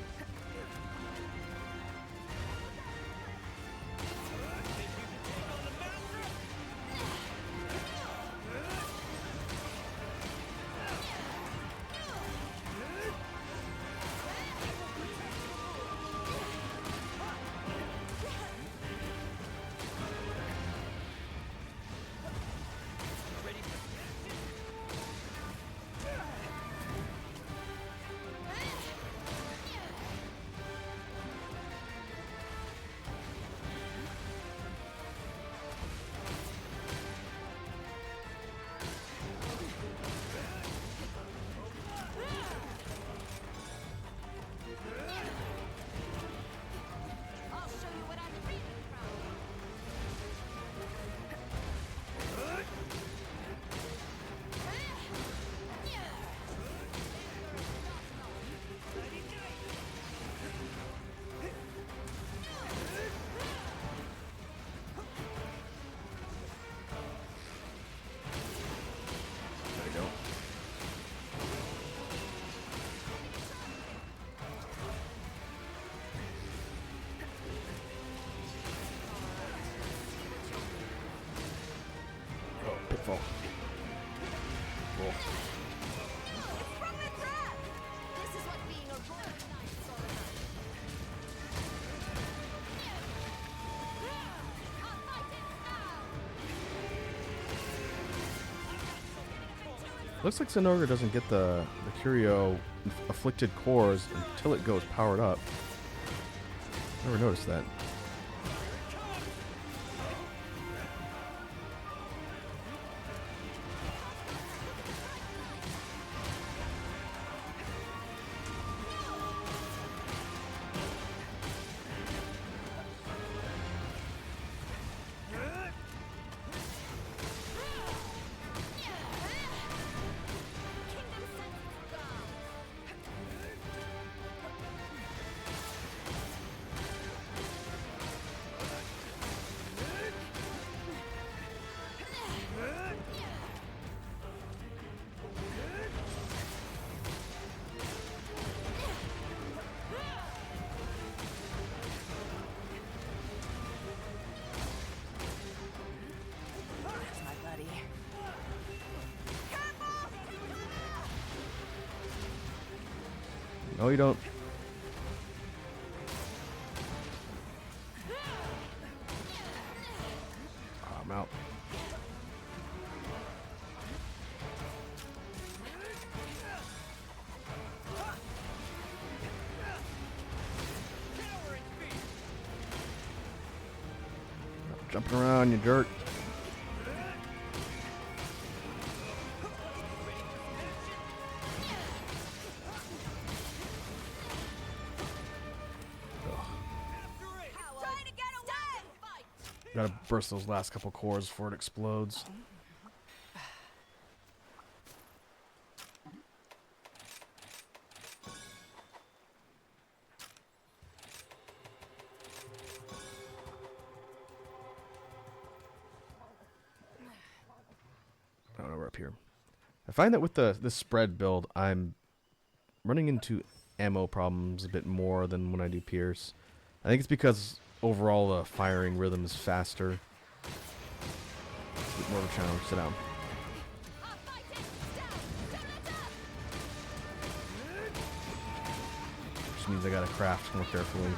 I'll show you what I'm really proud of. There we go. Oh, pitfall. Cool. From the trap! This is what being a royal knight is all about. I'll fight it now! Looks like Zenogre doesn't get the Curio afflicted cores until it goes powered up. Never noticed that. Kingdom sense gone. No, you don't. Oh, I'm out. Jumping around, you jerk. Gotta burst those last couple cores before it explodes. Oh no, we're up here. I find that with this spread build, I'm running into ammo problems a bit more than when I do Pierce. I think it's because overall the firing rhythm is faster. It's a bit more of a challenge. Sit down. Which means I gotta craft more carefully.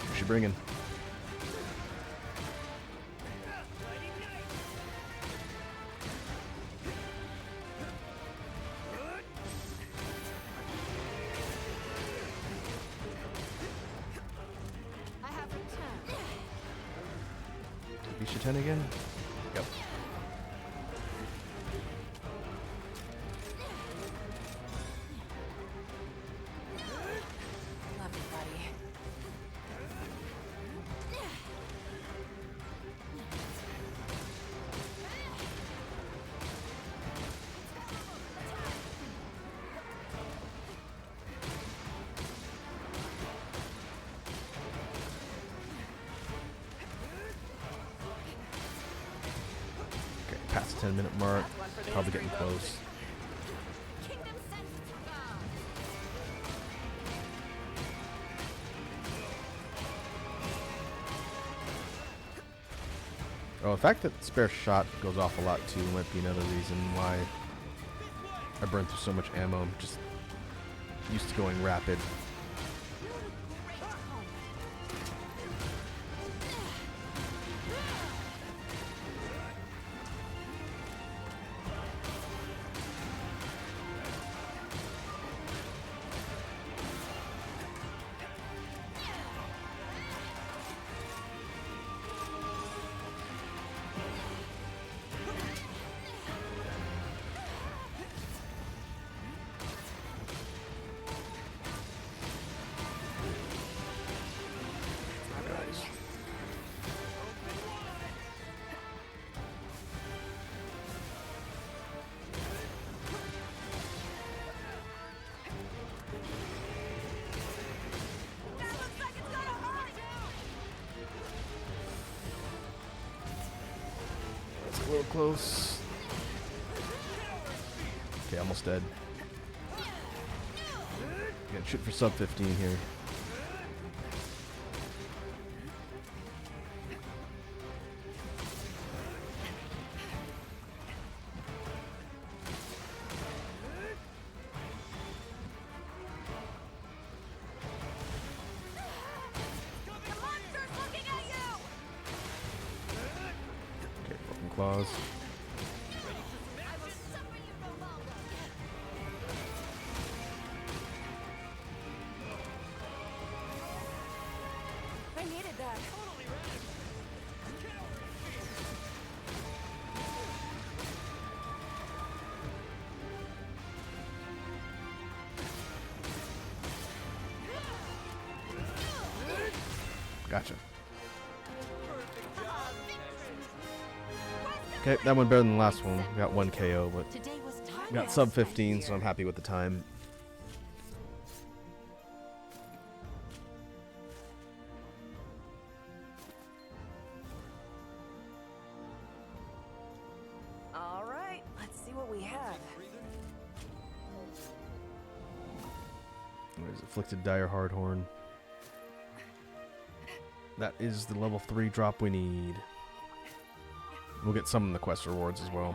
What's she bringing? I have returned. Bisha 10 again? Yep. Love you, buddy. Okay, past the 10-minute mark. Probably getting close. Kingdom sent. Oh, the fact that spare shot goes off a lot too might be another reason why I burn through so much ammo. I'm just used to going rapid. Guys. That's a little close. Okay, almost dead. Gotta shoot for sub 15 here. The monster's looking at you! Okay, fucking claws. I will suffer you no longer! I needed that. Gotcha. Okay, that went better than the last one. We got 1 KO, but Today was time. we got sub 15, so I'm happy with the time. All right, let's see what we have. There's Afflicted Dire Hardhorn. That is the level 3 drop we need. We'll get some in the quest rewards as well.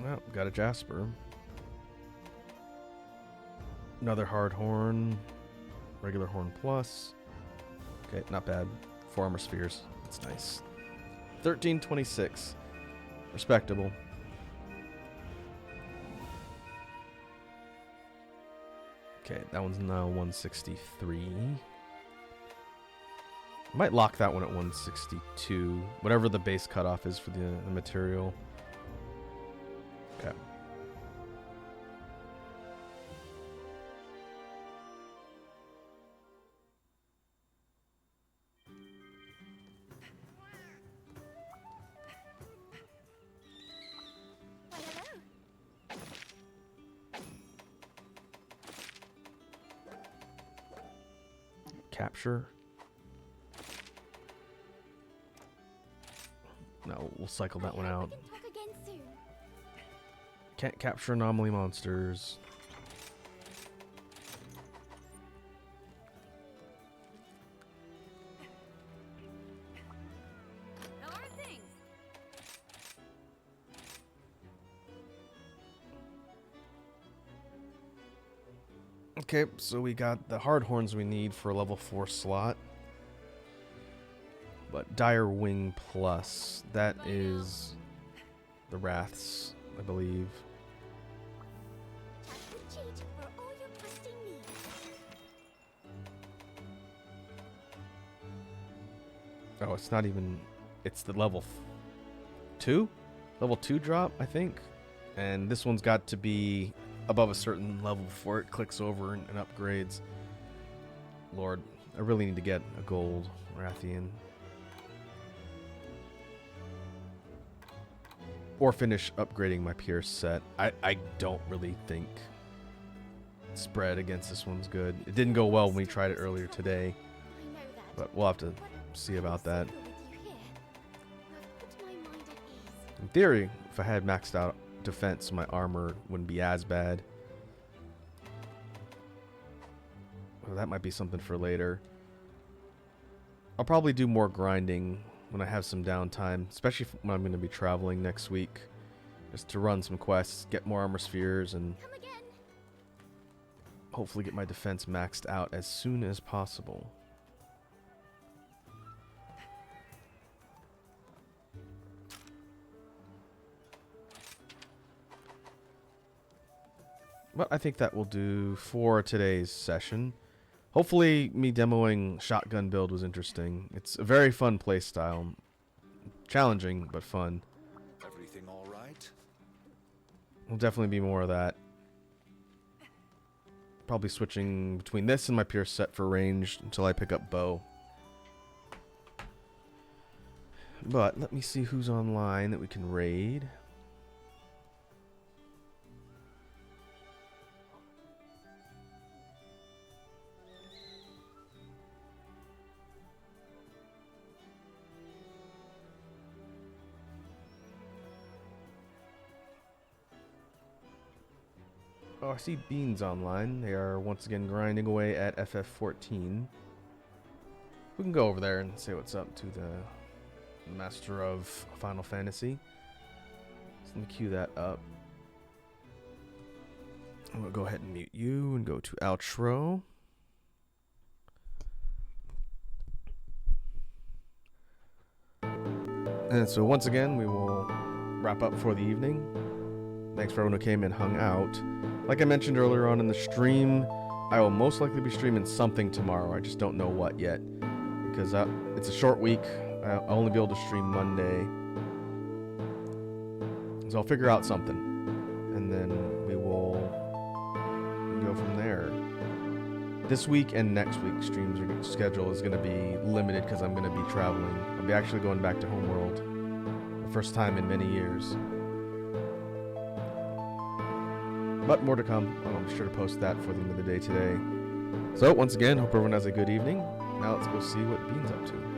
Well, got a Jasper. Another hard horn. Regular horn plus. Okay, not bad. 4 armor spheres. That's nice. 1326. Respectable. Okay, that one's now 163. Might lock that one at 162. Whatever the base cutoff is for the material. Okay. Why, hello. Capture. No, we'll cycle that one out. We can talk again soon. Can't capture anomaly monsters. How are things? Okay, so we got the hard horns we need for a level 4 slot. But Dire Wing Plus, that is the Wraths, I believe. Chat with Cheat for all your questing needs. Oh, it's not even, it's the level 2? Level 2 drop, I think. And this one's got to be above a certain level before it clicks over and upgrades. Lord, I really need to get a gold Rathian. Or finish upgrading my Pierce set. I don't really think spread against this one's good. It didn't go well when we tried it earlier today, I know that. but we'll have to But see about that. I'm with you here. I've put my mind at ease. In theory, if I had maxed out defense, my armor wouldn't be as bad. Well, that might be something for later. I'll probably do more grinding when I have some downtime, especially when I'm going to be traveling next week, just to run some quests, get more armor spheres, and Come again. hopefully get my defense maxed out as soon as possible. But I think that will do for today's session. Hopefully me demoing shotgun build was interesting. It's a very fun playstyle. Challenging, but fun. Everything all right? Will definitely be more of that. Probably switching between this and my Pierce set for ranged until I pick up bow. But let me see who's online that we can raid. Oh, I see Beans online. They are once again grinding away at FF14. We can go over there and say what's up to the Master of Final Fantasy. So let me cue that up. I'm going to go ahead and mute you and go to outro. And so once again, we will wrap up for the evening. Thanks for everyone who came and hung out. Like I mentioned earlier on in the stream, I will most likely be streaming something tomorrow. I just don't know what yet, because it's a short week. I'll only be able to stream Monday. So I'll figure out something, and then we will go from there. This week and next week's schedule is going to be limited because I'm going to be traveling. I'll be actually going back to Homeworld, the first time in many years. But more to come. I'll be sure to post that for the end of the day today. So once again, hope everyone has a good evening. Now let's go see what Bean's up to.